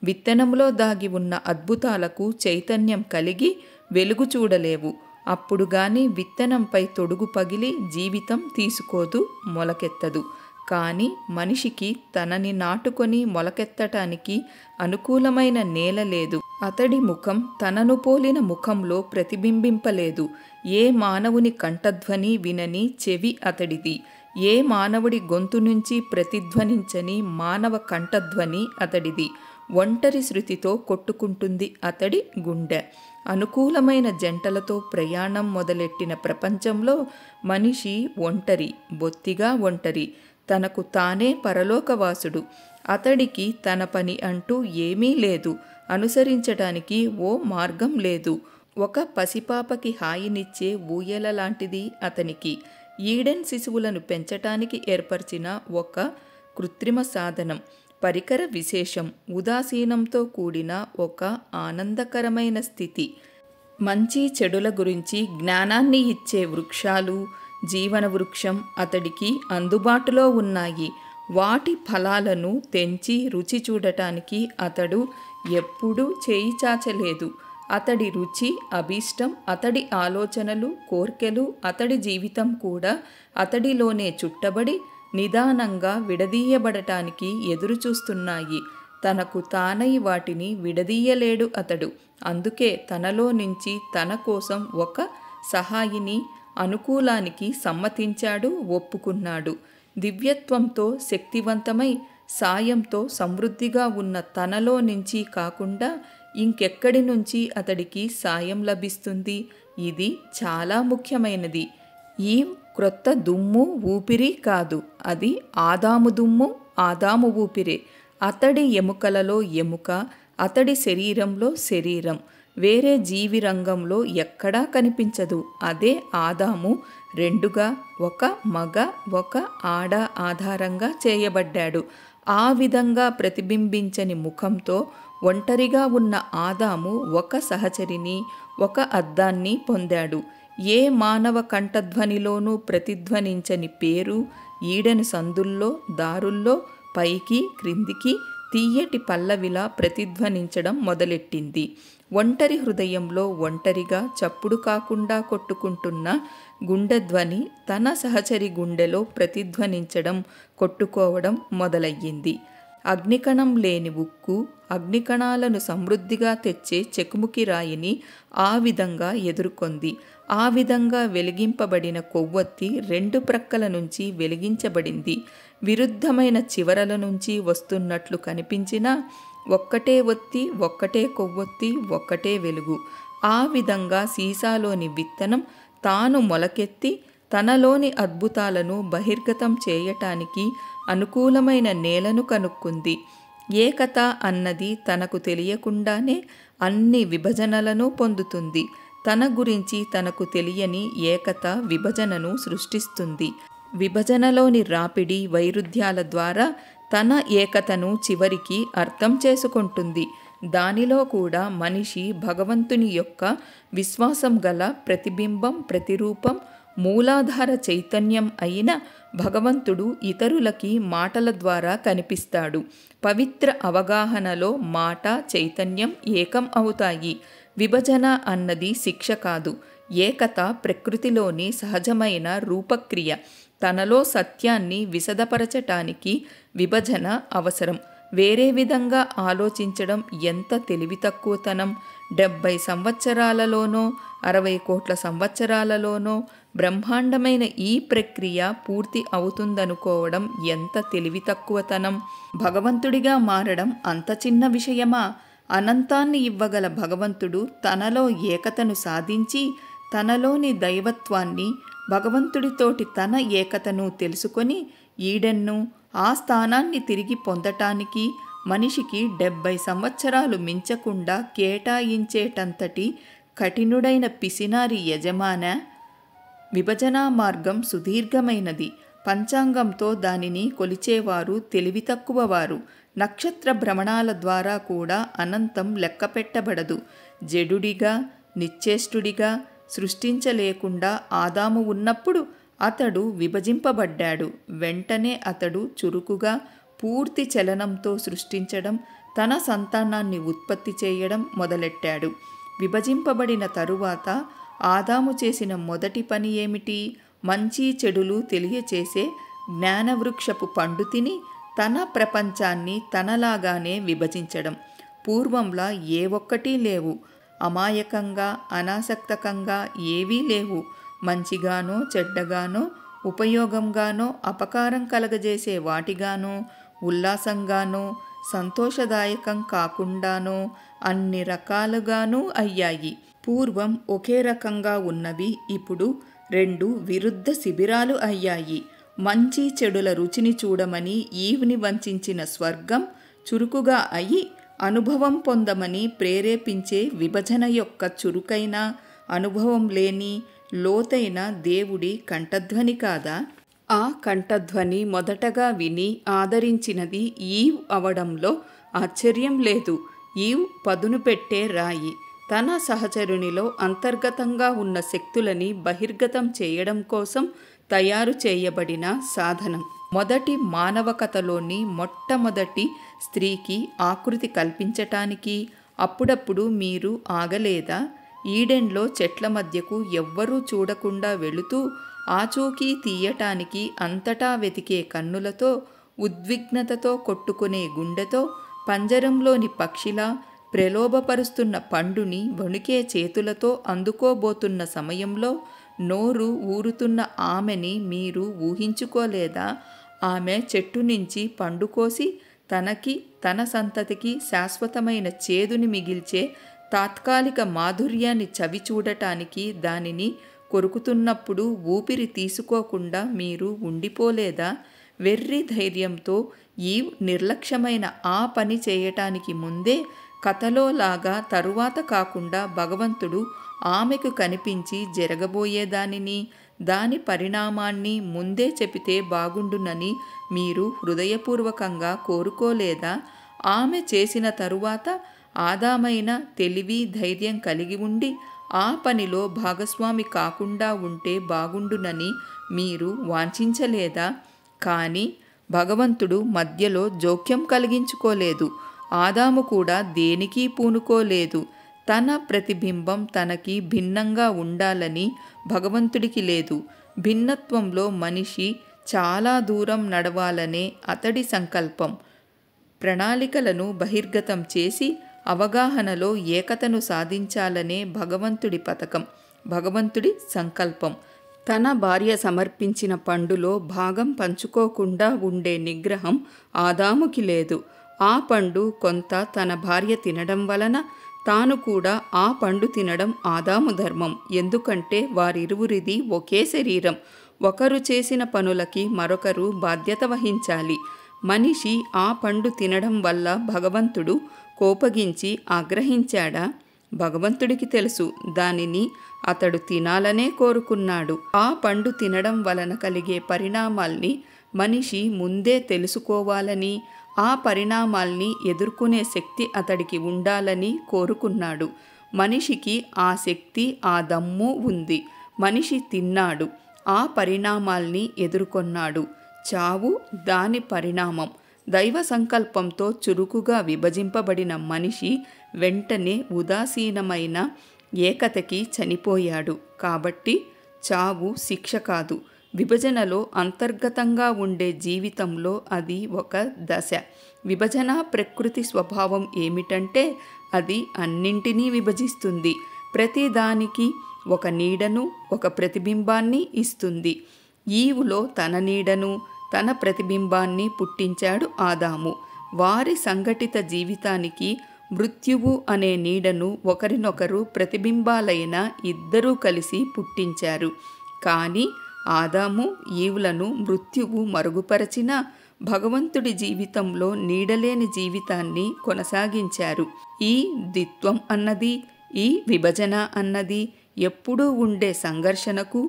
Speaker 1: విత్తనంలో దాగి ఉన్న అద్భుతాలకు చైతన్యం కలిగి వెలుగు చూడలేవు. అప్పుడు గాని విత్తనంపై తొడుగు పగిలి జీవితం తీసుకోదు, మొలకెత్తదు. కానీ మనిషికి తనని నాటుకొని మొలకెత్తటానికి అనుకూలమైన నేల లేదు. అతడి ముఖం తనను పోలిన ముఖంలో ప్రతిబింబింపలేదు. ఏ మానవుని కంఠధ్వని వినని చెవి అతడిది. ఏ మానవుడి గొంతు నుంచి ప్రతిధ్వనించని మానవ కంఠధ్వని అతడిది. ఒంటరి శృతితో కొట్టుకుంటుంది అతడి గుండె. అనుకూలమైన జంటలతో ప్రయాణం మొదలెట్టిన ప్రపంచంలో మనిషి ఒంటరి, బొత్తిగా ఒంటరి. తనకు తానే పరలోకవాసుడు. అతడికి తన పని అంటూ ఏమీ లేదు. అనుసరించటానికి ఓ మార్గం లేదు. ఒక పసిపాపకి హాయినిచ్చే ఊయల లాంటిది అతనికి. ఈడెన్ శిశువులను పెంచటానికి ఏర్పరిచిన ఒక కృత్రిమ సాధనం, పరికర విశేషం, ఉదాసీనంతో కూడిన ఒక ఆనందకరమైన స్థితి. మంచి చెడుల గురించి జ్ఞానాన్ని ఇచ్చే వృక్షాలు, జీవన వృక్షం అతడికి అందుబాటులో ఉన్నాయి. వాటి ఫలాలను తెంచి రుచి చూడటానికి అతడు ఎప్పుడూ చేయి చాచలేదు. అతడి రుచి, అభీష్టం, అతడి ఆలోచనలు, కోర్కెలు, అతడి జీవితం కూడా అతడిలోనే చుట్టబడి నిదానంగా విడదీయబడటానికి ఎదురుచూస్తున్నాయి. తనకు తానై వాటిని విడదీయలేడు అతడు. అందుకే తనలో నుంచి తన కోసం ఒక సహాయిని, అనుకూలానికి సమ్మతించాడు, ఒప్పుకున్నాడు. దివ్యత్వంతో శక్తివంతమై సాయంతో సమృద్ధిగా ఉన్న తనలో నుంచి కాకుండా ఇంకెక్కడి నుంచి అతడికి సాయం లభిస్తుంది? ఇది చాలా ముఖ్యమైనది. ఈ క్రొత్త దుమ్ము ఊపిరి కాదు, అది ఆదాము దుమ్ము, ఆదాము ఊపిరే. అతడి ఎముకలలో ఎముక, అతడి శరీరంలో శరీరం. వేరే జీవి రంగంలో ఎక్కడా కనిపించదు. అదే ఆదాము రెండుగా, ఒక మగ ఒక ఆడ ఆధారంగా చేయబడ్డాడు. ఆ విధంగా ప్రతిబింబించని ముఖంతో ఒంటరిగా ఉన్న ఆదాము ఒక సహచరిని, ఒక అద్దాన్ని పొందాడు. ఏ మానవ కంఠధ్వనిలోనూ ప్రతిధ్వనించని పేరు ఈడెను సందుల్లో, దారుల్లో పైకి క్రిందికి తీయటి పల్లవిలా ప్రతిధ్వనించడం మొదలెట్టింది. ఒంటరి హృదయంలో ఒంటరిగా చప్పుడు కాకుండా కొట్టుకుంటున్న గుండెధ్వని తన సహచరి గుండెలో ప్రతిధ్వనించడం, కొట్టుకోవడం మొదలయ్యింది. అగ్నికణం లేని ఉక్కు అగ్నికణాలను సమృద్ధిగా తెచ్చే చెకుముకి రాయిని ఆ విధంగా ఎదుర్కొంది. ఆ విధంగా వెలిగింపబడిన కొవ్వొత్తి రెండు ప్రక్కల నుంచి వెలిగించబడింది. విరుద్ధమైన చివరల నుంచి వస్తున్నట్లు కనిపించినా ఒక్కటే ఒత్తి, ఒక్కటే కొవ్వొత్తి, ఒక్కటే వెలుగు. ఆ విధంగా సీసాలోని విత్తనం తాను మొలకెత్తి తనలోని అద్భుతాలను బహిర్గతం చేయటానికి అనుకూలమైన నేలను కనుక్కుంది. ఏకత అన్నది తనకు తెలియకుండానే అన్ని విభజనలను పొందుతుంది. తన గురించి తనకు తెలియని ఏకత విభజనను సృష్టిస్తుంది. విభజనలోని రాపిడి వైరుధ్యాల ద్వారా తన ఏకతను చివరికి అర్థం చేసుకుంటుంది. దానిలో కూడా మనిషి భగవంతుని యొక్క విశ్వాసం గల ప్రతిబింబం, ప్రతిరూపం, మూలాధార చైతన్యం అయిన భగవంతుడు ఇతరులకి మాటల ద్వారా కనిపిస్తాడు. పవిత్ర అవగాహనలో మాట, చైతన్యం ఏకం అవుతాయి. విభజన అన్నది శిక్ష కాదు. ఏకత ప్రకృతిలోని సహజమైన రూపక్రియ. తనలో సత్యాన్ని విశదపరచటానికి విభజన అవసరం. వేరే విధంగా ఆలోచించడం ఎంత తెలివి తక్కువతనం. 70 సంవత్సరాలలోనో 60 కోట్ల సంవత్సరాలలోనో బ్రహ్మాండమైన ఈ ప్రక్రియ పూర్తి అవుతుందనుకోవడం ఎంత తెలివి తక్కువతనం. భగవంతుడిగా మారడం అంత చిన్న విషయమా? అనంతాన్ని ఇవ్వగల భగవంతుడు తనలో ఏకతను సాధించి తనలోని దైవత్వాన్ని, భగవంతుడితోటి తన ఏకతను తెలుసుకొని ఈడెన్ను, ఆ స్థానాన్ని తిరిగి పొందటానికి మనిషికి 70 సంవత్సరాలు మించకుండా కేటాయించేటంతటి కఠినుడైన పిసినారి యజమాన. విభజనా మార్గం సుదీర్ఘమైనది. పంచాంగంతో దానిని కొలిచేవారు తెలివి తక్కువవారు. నక్షత్ర భ్రమణాల ద్వారా కూడా అనంతం లెక్కపెట్టబడదు. జడుడిగా, నిశ్చేష్టుడిగా, సృష్టించలేకుండా ఆదాము ఉన్నప్పుడు అతడు విభజింపబడ్డాడు. వెంటనే అతడు చురుకుగా, పూర్తి చలనంతో సృష్టించడం, తన సంతానాన్ని ఉత్పత్తి చేయడం మొదలెట్టాడు. విభజింపబడిన తరువాత ఆదాము చేసిన మొదటి పని ఏమిటి? మంచి చెడులు తెలియచేసే జ్ఞానవృక్షపు పండు తిని తన ప్రపంచాన్ని తనలాగానే విభజించడం. పూర్వంలా ఏ ఒక్కటీ లేవు. అమాయకంగా, అనాసక్తకంగా ఏవీ లేవు. మంచిగానో చెడ్డగానో, ఉపయోగంగానో అపకారం కలగజేసే వాటిగానో, ఉల్లాసంగానో సంతోషదాయకం కాకుండానో అన్ని రకాలుగానూ అయ్యాయి. పూర్వం ఒకే రకంగా ఉన్నవి ఇప్పుడు 2 విరుద్ధ శిబిరాలు అయ్యాయి. మంచి చెడుల రుచిని చూడమని ఈవ్ని వంచిన స్వర్గం చురుకుగా అయి అనుభవం పొందమని ప్రేరేపించే విభజన యొక్క చురుకైన, అనుభవం లేని, లోతైన దేవుడి కంఠధ్వని కాదా? ఆ కంఠధ్వని మొదటగా విని ఆదరించినది ఈవ్ అవడంలో ఆశ్చర్యం లేదు. ఈవ్ పదును పెట్టే రాయి. తన సహచరునిలో అంతర్గతంగా ఉన్న శక్తులని బహిర్గతం చేయడం కోసం తయారు చేయబడిన సాధనం. మొదటి మానవకథలోని మొట్టమొదటి స్త్రీకి ఆకృతి కల్పించటానికి అప్పుడప్పుడు మీరు ఆగలేదా? ఈడెన్లో చెట్ల మధ్యకు ఎవ్వరూ చూడకుండా వెళుతూ ఆచూకీ తీయటానికి అంతటా వెతికే కన్నులతో, ఉద్విగ్నతతో కొట్టుకునే గుండెతో, పంజరంలోని పక్షిలా ప్రలోభపరుస్తున్న పండుని వణుకే చేతులతో అందుకోబోతున్న సమయంలో నోరు ఊరుతున్న ఆమెని మీరు ఊహించుకోలేదా? ఆమె చెట్టు నుంచి పండు కోసి తనకి, తన సంతతికి శాశ్వతమైన చేదుని మిగిల్చే తాత్కాలిక మాధుర్యాన్ని చవి చూడటానికి దానిని కొరుకుతున్నప్పుడు ఊపిరి తీసుకోకుండా మీరు ఉండిపోలేదా? వెర్రి ధైర్యంతో ఈవ్ నిర్లక్ష్యమైన ఆ పని చేయటానికి ముందే కథలో లాగా తరువాత కాకుండా భగవంతుడు ఆమెకు కనిపించి జరగబోయేదానిని, దాని పరిణామాన్ని ముందే చెబితే బాగుండునని మీరు హృదయపూర్వకంగా కోరుకోలేదా? ఆమె చేసిన తరువాత ఆదామైన తెలివి, ధైర్యం కలిగి ఉండి ఆ పనిలో భాగస్వామి కాకుండా ఉంటే బాగుండునని మీరు వాంఛించలేదా? కానీ భగవంతుడు మధ్యలో జోక్యం కలిగించుకోలేదు. ఆదాము కూడా దేనికీ పూనుకోలేదు. తన ప్రతిబింబం తనకి భిన్నంగా ఉండాలని భగవంతుడికి లేదు. భిన్నత్వంలో మనిషి చాలా దూరం నడవాలనే అతడి సంకల్పం. ప్రణాళికలను బహిర్గతం చేసి అవగాహనలో ఏకతను సాధించాలనే భగవంతుడి పథకం, భగవంతుడి సంకల్పం. తన భార్య సమర్పించిన పండులో భాగం పంచుకోకుండా ఉండే నిగ్రహం ఆదాముకి లేదు. ఆ పండు కొంత తన భార్య తినడం వలన తాను కూడా ఆ పండు తినడం ఆదాము ధర్మం. ఎందుకంటే వారిరువురిది ఒకే శరీరం. ఒకరు చేసిన పనులకి మరొకరు బాధ్యత వహించాలి. మనిషి ఆ పండు తినడం వల్ల భగవంతుడు కోపగించి ఆగ్రహించాడా? భగవంతుడికి తెలుసు. దానిని అతడు తినాలనే కోరుకున్నాడు. ఆ పండు తినడం వలన కలిగే పరిణామాల్ని మనిషి ముందే తెలుసుకోవాలని, ఆ పరిణామాల్ని ఎదుర్కొనే శక్తి అతడికి ఉండాలని కోరుకున్నాడు. మనిషికి ఆ శక్తి, ఆ దమ్ము ఉంది. మనిషి తిన్నాడు, ఆ పరిణామాల్ని ఎదుర్కొన్నాడు. చావు దాని పరిణామం. దైవ సంకల్పంతో చురుకుగా విభజింపబడిన మనిషి వెంటనే ఉదాసీనమైన ఏకతకి చనిపోయాడు. కాబట్టి చావు శిక్ష కాదు. విభజనలో అంతర్గతంగా ఉండే జీవితంలో అది ఒక దశ. విభజన ప్రకృతి స్వభావం ఏమిటంటే అది అన్నింటినీ విభజిస్తుంది. ప్రతిదానికి ఒక నీడను, ఒక ప్రతిబింబాన్ని ఇస్తుంది. ఈవులో తన నీడను, తన ప్రతిబింబాన్ని పుట్టించాడు ఆదాము. వారి సంఘటిత జీవితానికి మృత్యువు అనే నీడను ఒకరినొకరు ప్రతిబింబాలైన ఇద్దరూ కలిసి పుట్టించారు. కానీ ఆదాము, ఈవులను మృత్యువు మరుగుపరచిన భగవంతుడి జీవితంలో నీడలేని జీవితాన్ని కొనసాగించారు. ఈ ద్విత్వం అన్నది, ఈ విభజన అన్నది ఎప్పుడూ ఉండే సంఘర్షణకు,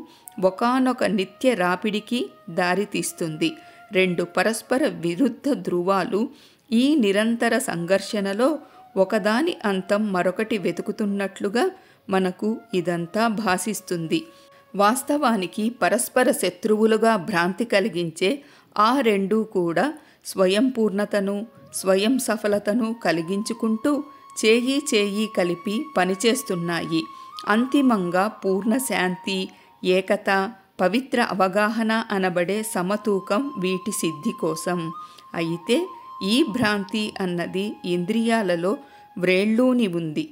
Speaker 1: ఒకానొక నిత్య రాపిడికి దారితీస్తుంది. రెండు పరస్పర విరుద్ధ ధృవాలు ఈ నిరంతర సంఘర్షణలో ఒకదాని అంతం మరొకటి వెతుకుతున్నట్లుగా మనకు ఇదంతా భాసిస్తుంది. వాస్తవానికి పరస్పర శత్రువులుగా భ్రాంతి కలిగించే ఆ రెండూ కూడా స్వయం పూర్ణతను, స్వయం సఫలతను కలిగించుకుంటూ చేయి చేయి కలిపి పనిచేస్తున్నాయి. అంతిమంగా పూర్ణ శాంతి, ఏకత, పవిత్ర అవగాహన అనబడే సమతూకం వీటి సిద్ధి కోసం. అయితే ఈ భ్రాంతి అన్నది ఇంద్రియాలలో వ్రేళ్ళూని ఉంది.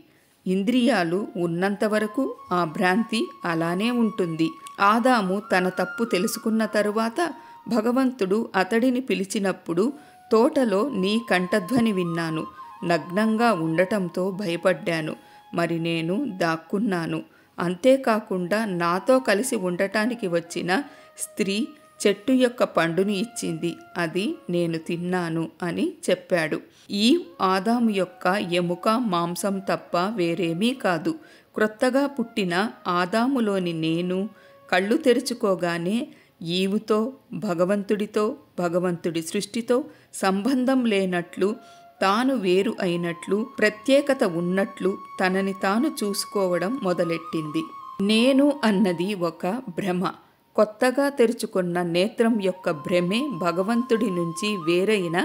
Speaker 1: ఇంద్రియాలు ఉన్నంతవరకు ఆ భ్రాంతి అలానే ఉంటుంది. ఆదాము తన తప్పు తెలుసుకున్న తరువాత భగవంతుడు అతడిని పిలిచినప్పుడు తోటలో నీ కంఠధ్వని విన్నాను. నగ్నంగా ఉండటంతో భయపడ్డాను. మరి నేను దాక్కున్నాను. అంతేకాకుండా నాతో కలిసి ఉండటానికి వచ్చిన స్త్రీ చెట్టు యొక్క పండుని ఇచ్చింది. అది నేను తిన్నాను అని చెప్పాడు. ఈ ఆదాము యొక్క ఎముక, మాంసం తప్ప వేరేమీ కాదు. క్రొత్తగా పుట్టిన ఆదాములోని నేను కళ్ళు తెరుచుకోగానే ఈవుతో, భగవంతుడితో, భగవంతుడి సృష్టితో సంబంధం లేనట్లు, తాను వేరు అయినట్లు, ప్రత్యేకత ఉన్నట్లు తనని తాను చూసుకోవడం మొదలెట్టింది. నేను అన్నది ఒక భ్రమ. కొత్తగా తెరుచుకున్న నేత్రం యొక్క భ్రమే భగవంతుడి నుంచి వేరైన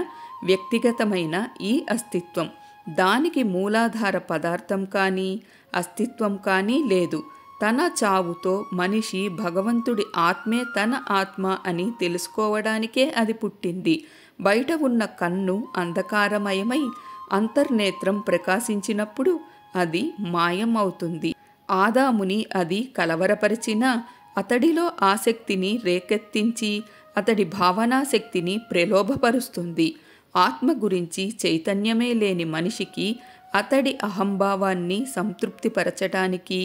Speaker 1: వ్యక్తిగతమైన ఈ అస్తిత్వం. దానికి మూలాధార పదార్థం కానీ అస్తిత్వం కానీ లేదు. తన చావుతో మనిషి భగవంతుడి ఆత్మే తన ఆత్మ అని తెలుసుకోవడానికే అది పుట్టింది. బయట ఉన్న కన్ను అంధకారమయమై అంతర్నేత్రం ప్రకాశించినప్పుడు అది మాయం అవుతుంది. ఆదాముని అది కలవరపరిచినా అతడిలో ఆసక్తిని రేకెత్తించి అతడి భావనాశక్తిని ప్రలోభపరుస్తుంది. ఆత్మ గురించి చైతన్యమే లేని మనిషికి అతడి అహంభావాన్ని సంతృప్తిపరచటానికి,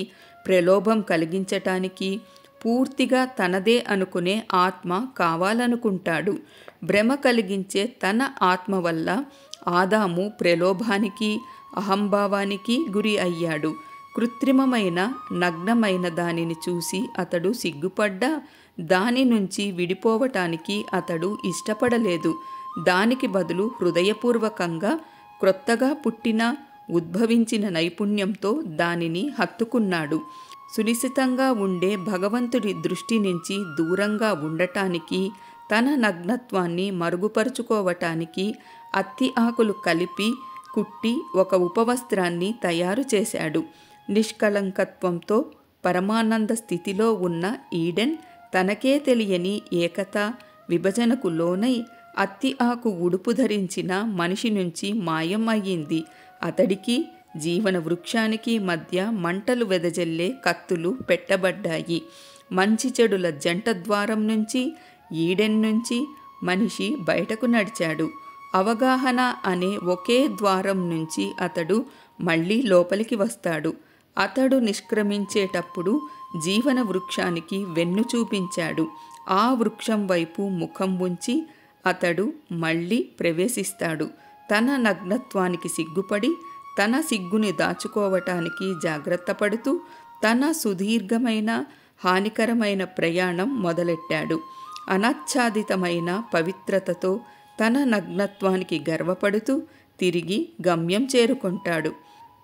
Speaker 1: ప్రలోభం కలిగించటానికి పూర్తిగా తనదే అనుకునే ఆత్మ కావాలనుకుంటాడు. భ్రమ కలిగించే తన ఆత్మ వల్ల ఆదాము ప్రలోభానికి, అహంభావానికి గురి అయ్యాడు. కృత్రిమమైన, నగ్నమైన దానిని చూసి అతడు సిగ్గుపడ్డా దాని నుంచి విడిపోవటానికి అతడు ఇష్టపడలేదు. దానికి బదులు హృదయపూర్వకంగా క్రొత్తగా పుట్టిన, ఉద్భవించిన నైపుణ్యంతో దానిని హత్తుకున్నాడు. సునిశితంగా ఉండే భగవంతుడి దృష్టి నుంచి దూరంగా ఉండటానికి, తన నగ్నత్వాన్ని మరుగుపరుచుకోవటానికి అత్తి ఆకులు కలిపి కుట్టి ఒక ఉపవస్త్రాన్ని తయారు చేశాడు. నిష్కళంకత్వంతో పరమానంద స్థితిలో ఉన్న ఈడెన్ తనకే తెలియని ఏకత, విభజనకు లోనై అత్తి ఆకు ఉడుపు ధరించిన మనిషి నుంచి మాయం అయ్యింది. అతడికి జీవన వృక్షానికి మధ్య మంటలు వెదజల్లే కత్తులు పెట్టబడ్డాయి. మంచి చెడుల జంట ద్వారం నుంచి, ఈడెన్ నుంచి మనిషి బయటకు నడిచాడు. అవగాహన అనే ఒకే ద్వారం నుంచి అతడు మళ్ళీ లోపలికి వస్తాడు. అతడు నిష్క్రమించేటప్పుడు జీవన వృక్షానికి వెన్ను చూపించాడు. ఆ వృక్షం వైపు ముఖం ఉంచి అతడు మళ్ళీ ప్రవేశిస్తాడు. తన నగ్నత్వానికి సిగ్గుపడి, తన సిగ్గుని దాచుకోవటానికి జాగ్రత్త పడుతూ తన సుదీర్ఘమైన హానికరమైన ప్రయాణం మొదలెట్టాడు. అనాచ్ఛాదితమైన పవిత్రతతో తన నగ్నత్వానికి గర్వపడుతూ తిరిగి గమ్యం చేరుకుంటాడు.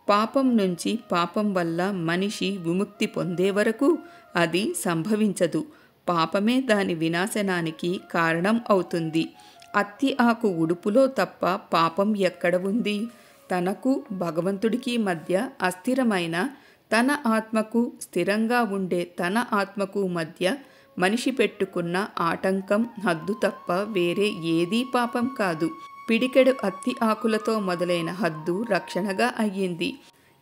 Speaker 1: పాపం నుంచి, పాపం వల్ల మనిషి విముక్తి పొందే వరకు అది సంభవించదు. పాపమే దాని వినాశనానికి కారణం అవుతుంది. అత్తి ఆకు ఉడుపులో తప్ప పాపం ఎక్కడ ఉంది? తనకు భగవంతుడికి మధ్య అస్థిరమైన తన ఆత్మకు, స్థిరంగా ఉండే తన ఆత్మకు మధ్య మనిషి పెట్టుకున్న ఆటంకం, హద్దు తప్ప వేరే ఏదీ పాపం కాదు. పిడికెడు అత్తి ఆకులతో మొదలైన హద్దు రక్షణగా అయ్యింది.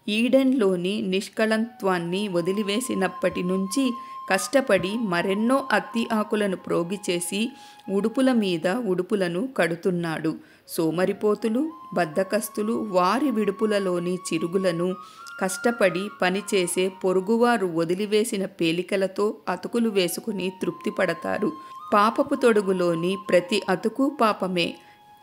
Speaker 1: ఈడెన్లోని నిష్కళంత్వాన్ని వదిలివేసినప్పటి నుంచి కష్టపడి మరెన్నో అత్తి ఆకులను ప్రోగిచేసి ఉడుపుల మీద ఉడుపులను కడుతున్నాడు. సోమరిపోతులు, బద్ధకస్తులు వారి విడుపులలోని చిరుగులను కష్టపడి పనిచేసే పొరుగువారు వదిలివేసిన పేలికలతో అతుకులు వేసుకుని తృప్తిపడతారు. పాపపు తొడుగులోని ప్రతి అతుకు పాపమే.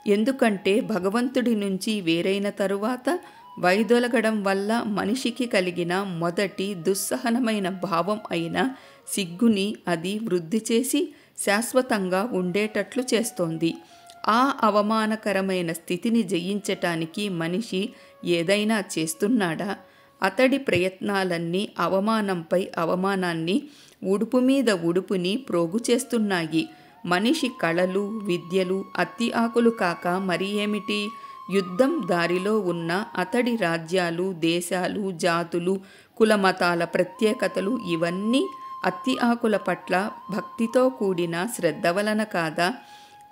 Speaker 1: ఎందుకంటే భగవంతుడి నుంచి వేరైన తరువాత వైదొలగడం వల్ల మనిషికి కలిగిన మొదటి దుస్సహనమైన భావం అయిన సిగ్గుని అది వృద్ధి చేసి శాశ్వతంగా ఉండేటట్లు చేస్తోంది. ఆ అవమానకరమైన స్థితిని జయించటానికి మనిషి ఏదైనా చేస్తున్నాడా? అతడి ప్రయత్నాలన్నీ అవమానంపై అవమానాన్ని, ఉడుపు మీద ఉడుపుని ప్రోగు చేస్తున్నాయి. మనిషి కళలు, విద్యలు అత్తి ఆకులు కాక మరి ఏమిటి? యుద్ధం దారిలో ఉన్న అతడి రాజ్యాలు, దేశాలు, జాతులు, కులమతాల ప్రత్యేకతలు ఇవన్నీ అత్తి ఆకుల పట్ల భక్తితో కూడిన శ్రద్ధ వలన కాదా?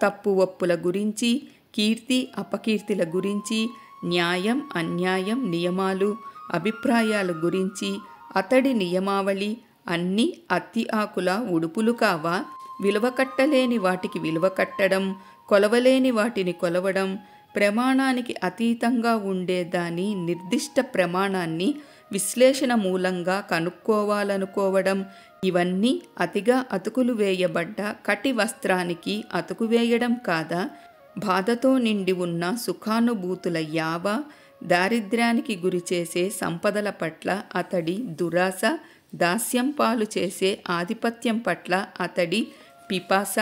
Speaker 1: తప్పు ఒప్పుల గురించి, కీర్తి అపకీర్తిల గురించి, న్యాయం అన్యాయం, నియమాలు అభిప్రాయాల గురించి అతడి నియమావళి అన్నీ అత్తి ఆకుల ఉడుపులు కావా? విలువ కట్టలేని వాటికి విలువ కట్టడం, కొలవలేని వాటిని కొలవడం, ప్రమాణానికి అతీతంగా ఉండే దాని నిర్దిష్ట ప్రమాణాన్ని విశ్లేషణ మూలంగా కనుక్కోవాలనుకోవడం, ఇవన్నీ అతిగా అతుకులు వేయబడ్డ కటి వస్త్రానికి అతుకు వేయడం కాదా? బాధతో నిండి ఉన్న సుఖానుభూతుల యావ, దారిద్ర్యానికి గురిచేసే సంపదల పట్ల అతడి దురాశ, దాస్యం పాలు చేసే ఆధిపత్యం పట్ల అతడి పిపాస,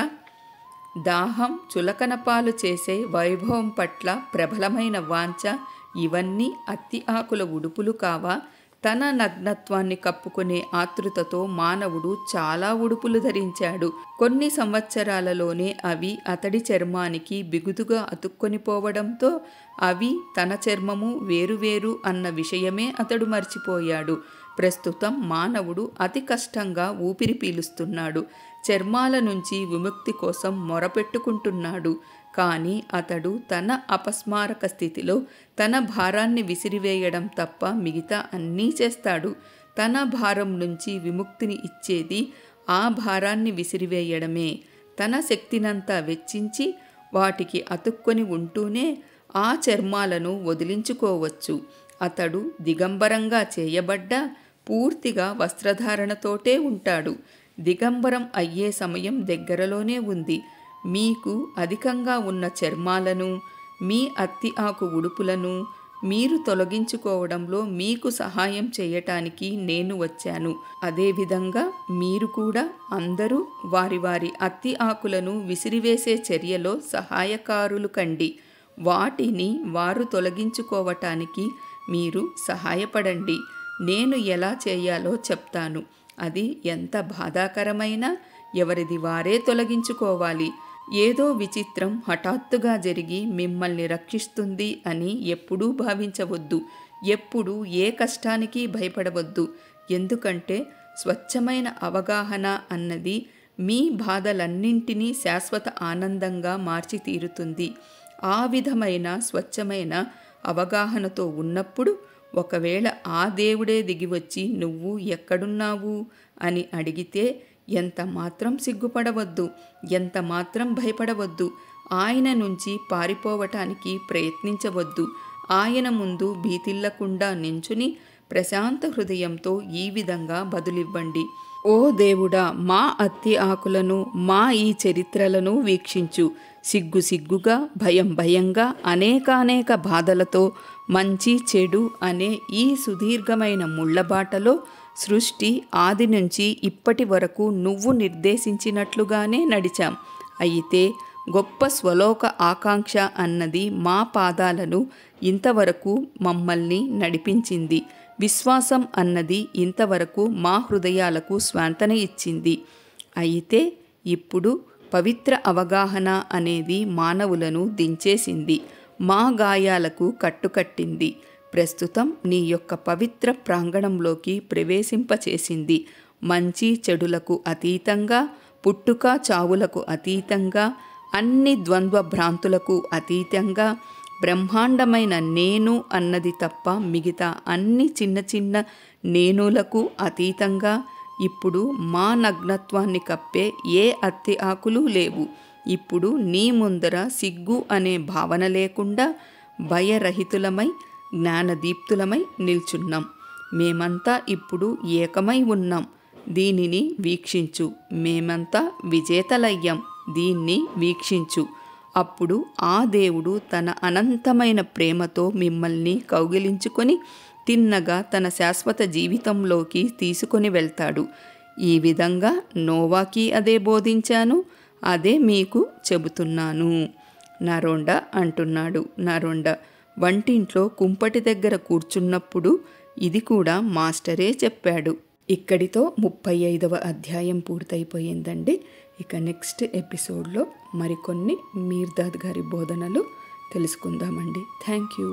Speaker 1: దాహం, చులకన పాలు చేసే వైభవం పట్ల ప్రబలమైన వాంఛ ఇవన్నీ అత్తి ఆకుల ఉడుపులు కావా? తన నగ్నత్వాన్ని కప్పుకునే ఆతృతతో మానవుడు చాలా ఉడుపులు ధరించాడు. కొన్ని సంవత్సరాలలోనే అవి అతడి చర్మానికి బిగుతుగా అతుక్కొనిపోవడంతో అవి తన చర్మము వేరువేరు అన్న విషయమే అతడు మర్చిపోయాడు. ప్రస్తుతం మానవుడు అతి కష్టంగా ఊపిరి పీలుస్తున్నాడు. చర్మాల నుంచి విముక్తి కోసం మొరపెట్టుకుంటున్నాడు. కానీ అతడు తన అపస్మారక స్థితిలో తన భారాన్ని విసిరివేయడం తప్ప మిగతా అన్నీ చేస్తాడు. తన భారం నుంచి విముక్తిని ఇచ్చేది ఆ భారాన్ని విసిరివేయడమే. తన శక్తినంతా వెచ్చించి వాటికి అతుక్కొని ఉంటూనే ఆ చర్మాలను వదిలించుకోవచ్చు. అతడు దిగంబరంగా చేయబడ్డ పూర్తిగా వస్త్రధారణతోటే ఉంటాడు. దిగంబరం అయ్యే సమయం దగ్గరలోనే ఉంది. మీకు అధికంగా ఉన్న చర్మాలను, మీ అత్తి ఆకు ఉడుపులను మీరు తొలగించుకోవడంలో మీకు సహాయం చేయటానికి నేను వచ్చాను. అదేవిధంగా మీరు కూడా అందరూ వారి వారి అత్తి ఆకులను విసిరివేసే చర్యలో సహాయకారులు కండి. వాటిని వారు తొలగించుకోవటానికి మీరు సహాయపడండి. నేను ఎలా చేయాలో చెప్తాను. అది ఎంత బాధాకరమైనా ఎవరిది వారే తొలగించుకోవాలి. ఏదో విచిత్రం హఠాత్తుగా జరిగి మిమ్మల్ని రక్షిస్తుంది అని ఎప్పుడూ భావించవద్దు. ఎప్పుడూ ఏ కష్టానికి భయపడవద్దు. ఎందుకంటే స్వచ్ఛమైన అవగాహన అన్నది మీ బాధలన్నింటినీ శాశ్వత ఆనందంగా మార్చి తీరుతుంది. ఆ విధమైన స్వచ్ఛమైన అవగాహనతో ఉన్నప్పుడు ఒకవేళ ఆ దేవుడే దిగివచ్చి నువ్వు ఎక్కడున్నావు అని అడిగితే ఎంత మాత్రం సిగ్గుపడవద్దు, ఎంత మాత్రం భయపడవద్దు. ఆయన నుంచి పారిపోవటానికి ప్రయత్నించవద్దు. ఆయన ముందు భీతిల్లకుండా నించుని ప్రశాంత హృదయంతో ఈ విధంగా బదులివ్వండి. ఓ దేవుడా, మా అత్తి ఆకులను, మా ఈ చరిత్రలను వీక్షించు. సిగ్గు సిగ్గుగా, భయం భయంగా, అనేకానేక బాధలతో, మంచి చెడు అనే ఈ సుదీర్ఘమైన ముళ్ళబాటలో సృష్టి ఆది నుంచి ఇప్పటి వరకు నువ్వు నిర్దేశించినట్లుగానే నడిచాం. అయితే గొప్ప స్వలోక ఆకాంక్ష అన్నది మా పాదాలను ఇంతవరకు మమ్మల్ని నడిపించింది. విశ్వాసం అన్నది ఇంతవరకు మా హృదయాలకు స్వాంతన ఇచ్చింది. అయితే ఇప్పుడు పవిత్ర అవగాహన అనేది మానవులను దించేసింది, మా గాయాలకు కట్టుకట్టింది. ప్రస్తుతం నీ యొక్క పవిత్ర ప్రాంగణంలోకి ప్రవేశింపచేసింది. మంచి చెడులకు అతీతంగా, పుట్టుక చావులకు అతీతంగా, అన్ని ద్వంద్వ భ్రాంతులకు అతీతంగా, బ్రహ్మాండమైన నేను అన్నది తప్ప మిగతా అన్ని చిన్న చిన్న నేనులకు అతీతంగా ఇప్పుడు మా నగ్నత్వాన్ని కప్పే ఏ అత్తి ఆకులు లేవు. ఇప్పుడు నీ ముందర సిగ్గు అనే భావన లేకుండా భయరహితులమై జ్ఞానదీప్తులమై నిల్చున్నాం. మేమంతా ఇప్పుడు ఏకమై ఉన్నాం. దీనిని వీక్షించు. మేమంతా విజేతలయ్యాం. దీన్ని వీక్షించు. అప్పుడు ఆ దేవుడు తన అనంతమైన ప్రేమతో మిమ్మల్ని కౌగిలించుకొని తిన్నగా తన శాశ్వత జీవితంలోకి తీసుకొని వెళ్తాడు. ఈ విధంగా నోవాకి అదే బోధించాను, అదే మీకు చెబుతున్నాను. నరోండ అంటున్నాడు. నరోండ వంటింట్లో కుంపటి దగ్గర కూర్చున్నప్పుడు ఇది కూడా మాస్టరే చెప్పాడు. ఇక్కడితో 35వ అధ్యాయం పూర్తయిపోయిందండి. ఇక నెక్స్ట్ ఎపిసోడ్లో మరికొన్ని మీర్దాద్ గారి బోధనలు తెలుసుకుందామండి. Thank you.